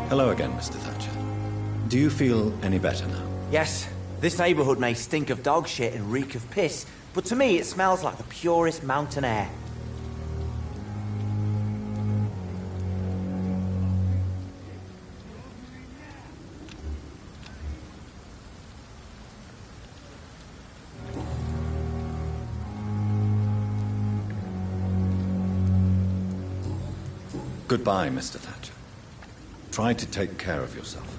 Hello again, Mr. Thatcher. Do you feel any better now? Yes, this neighborhood may stink of dog shit and reek of piss, but to me it smells like the purest mountain air. Goodbye, Mr. Thatcher. Try to take care of yourself.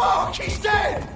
Fuck, he's dead!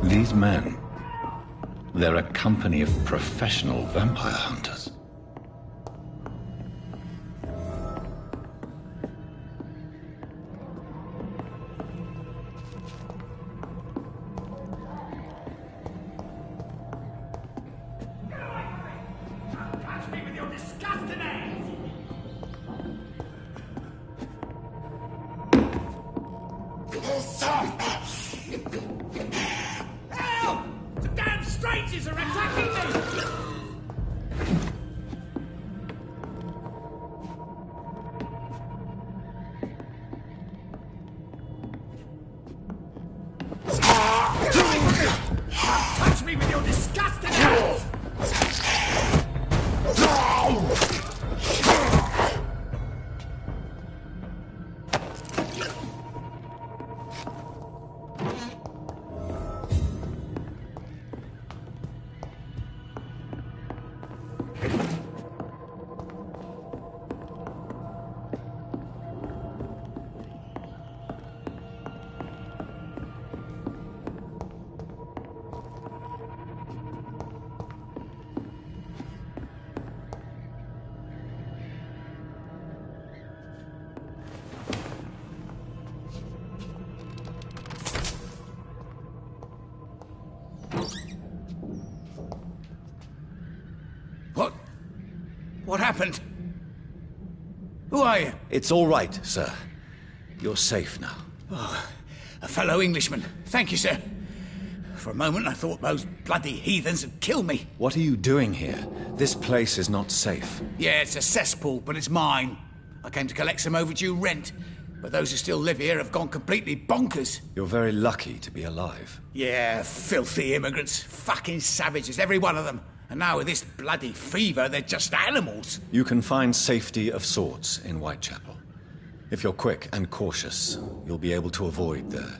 These men, they're a company of professional vampire hunters. Catch me with your disgusting hands! Help! Some damn strangers are attacking me! Touch me with your disgusting hands! What happened? Who are you? It's all right, sir. You're safe now. Oh, a fellow Englishman. Thank you, sir. For a moment, I thought those bloody heathens had killed me. What are you doing here? This place is not safe. Yeah, it's a cesspool, but it's mine. I came to collect some overdue rent, but those who still live here have gone completely bonkers. You're very lucky to be alive. Yeah, filthy immigrants. Fucking savages, every one of them. And now with this bloody fever, they're just animals. You can find safety of sorts in Whitechapel. If you're quick and cautious, you'll be able to avoid the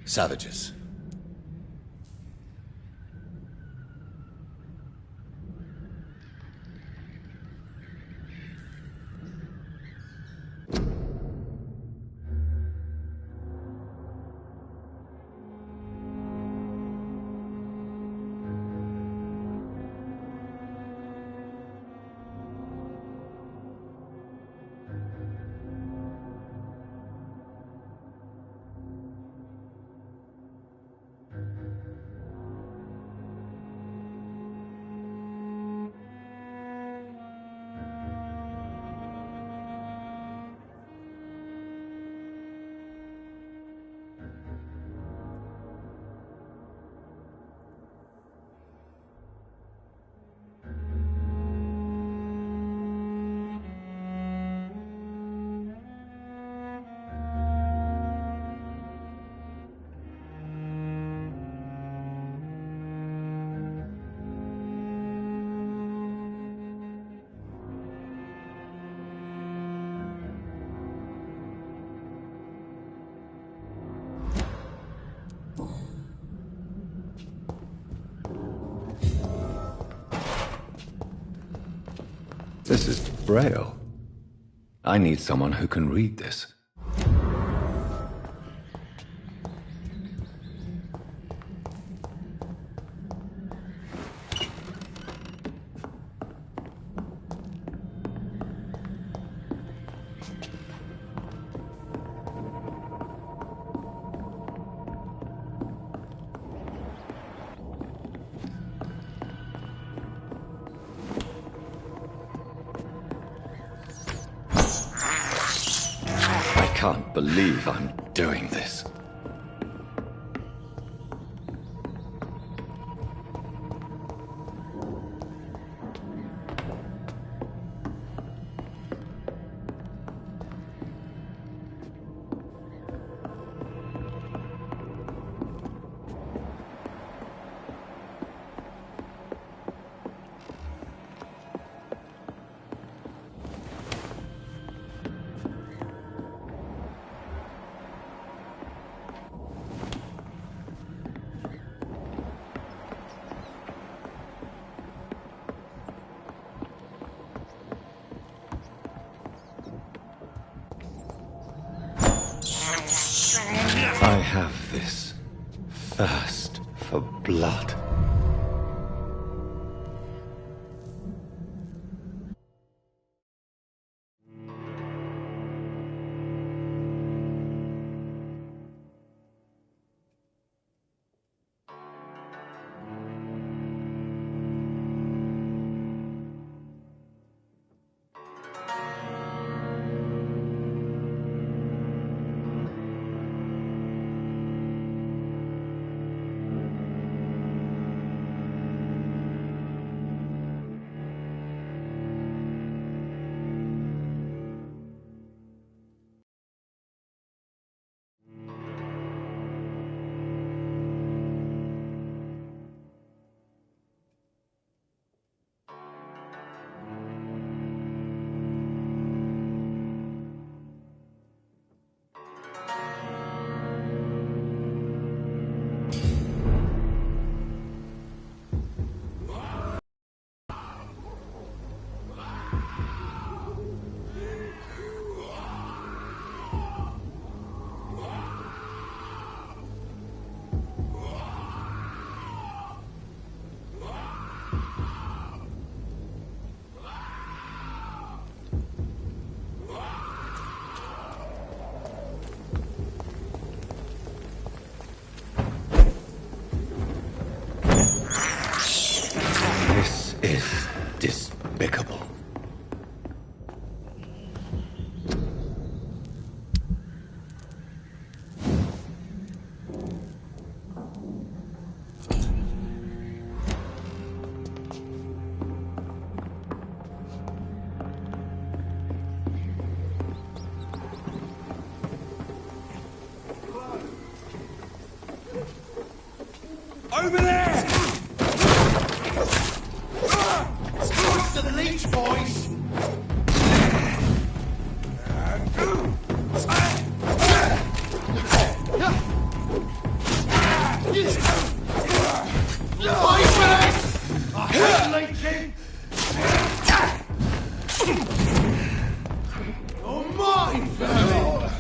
savages. This is Braille. I need someone who can read this. can't believe I'm doing this. I have this thirst for blood. This is despicable. Over there! Push to the leech, boys! I hate leeching! You're mine, fella!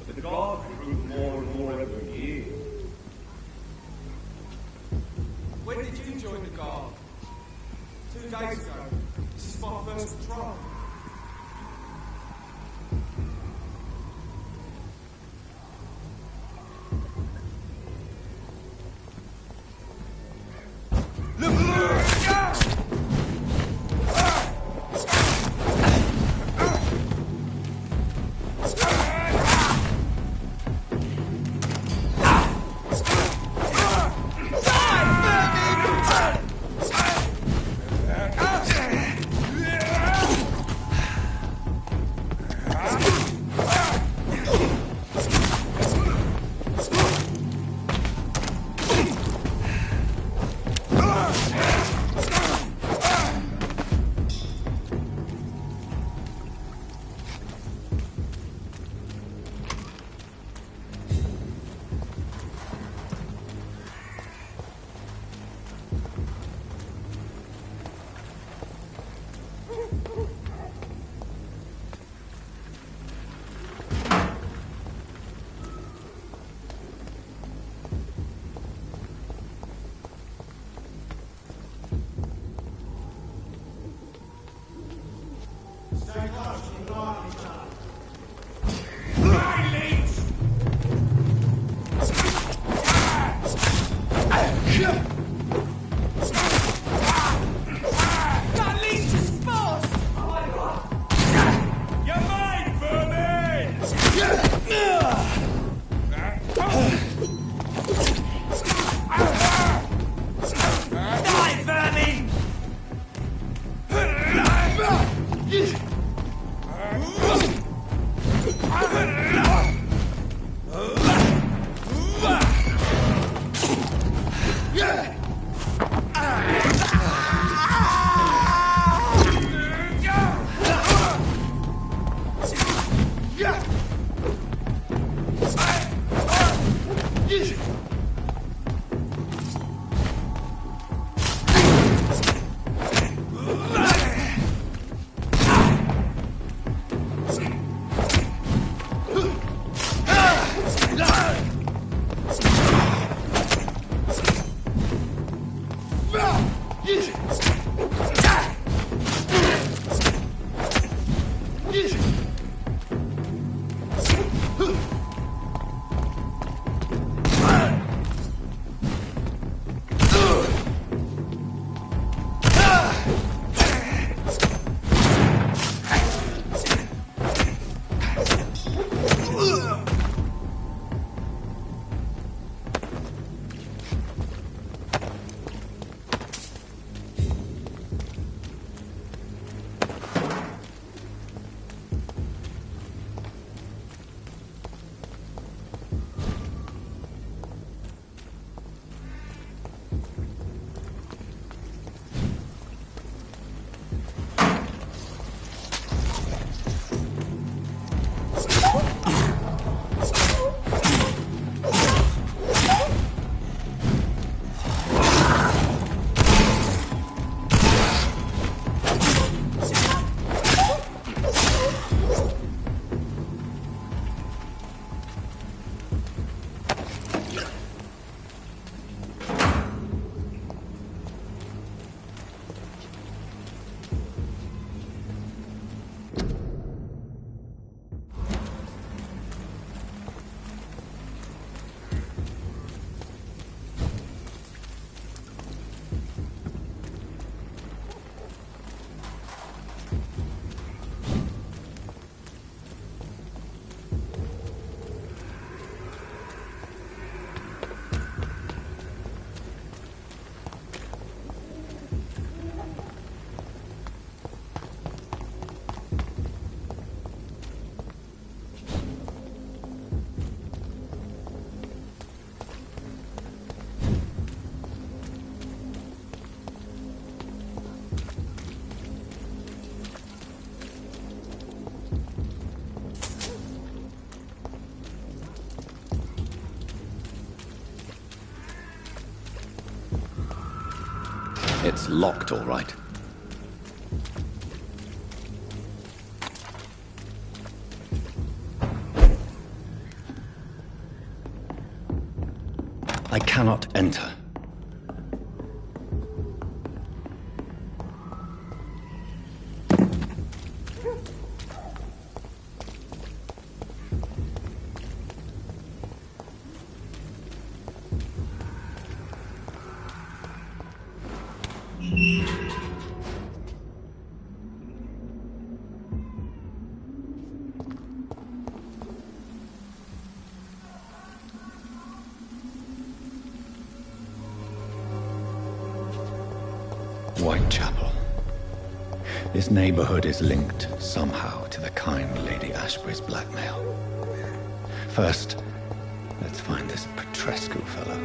The guards recruit more and more every year. When did you join the guard? 2 days ago. This is my first patrol. It's locked, all right. I cannot enter. Whitechapel. This neighborhood is linked somehow to the kind Lady Ashbury's blackmail. First, let's find this Petrescu fellow.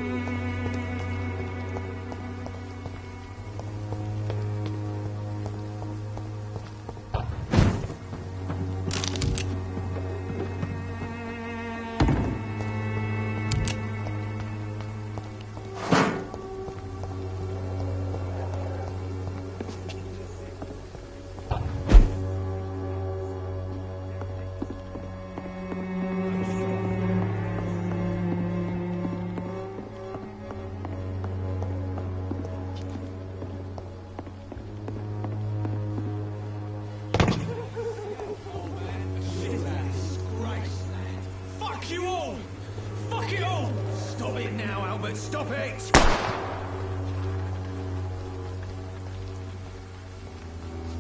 Stop it!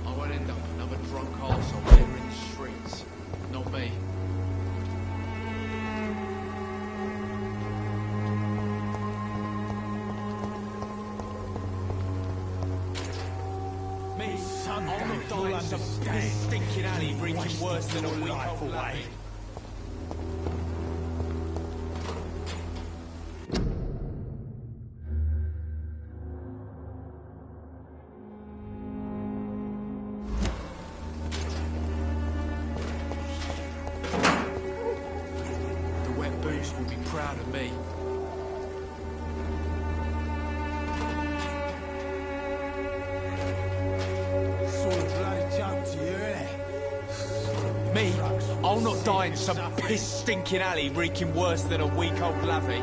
I won't end up another drunk arsehole there in the streets. Not me. Me, son, I'm not dying some stinking alley reaching worse than a week old lady. Will be proud of me. Sort of bloody joke to you, innit? Me? I'll not die in some piss-stinking alley reeking worse than a week-old lavvy.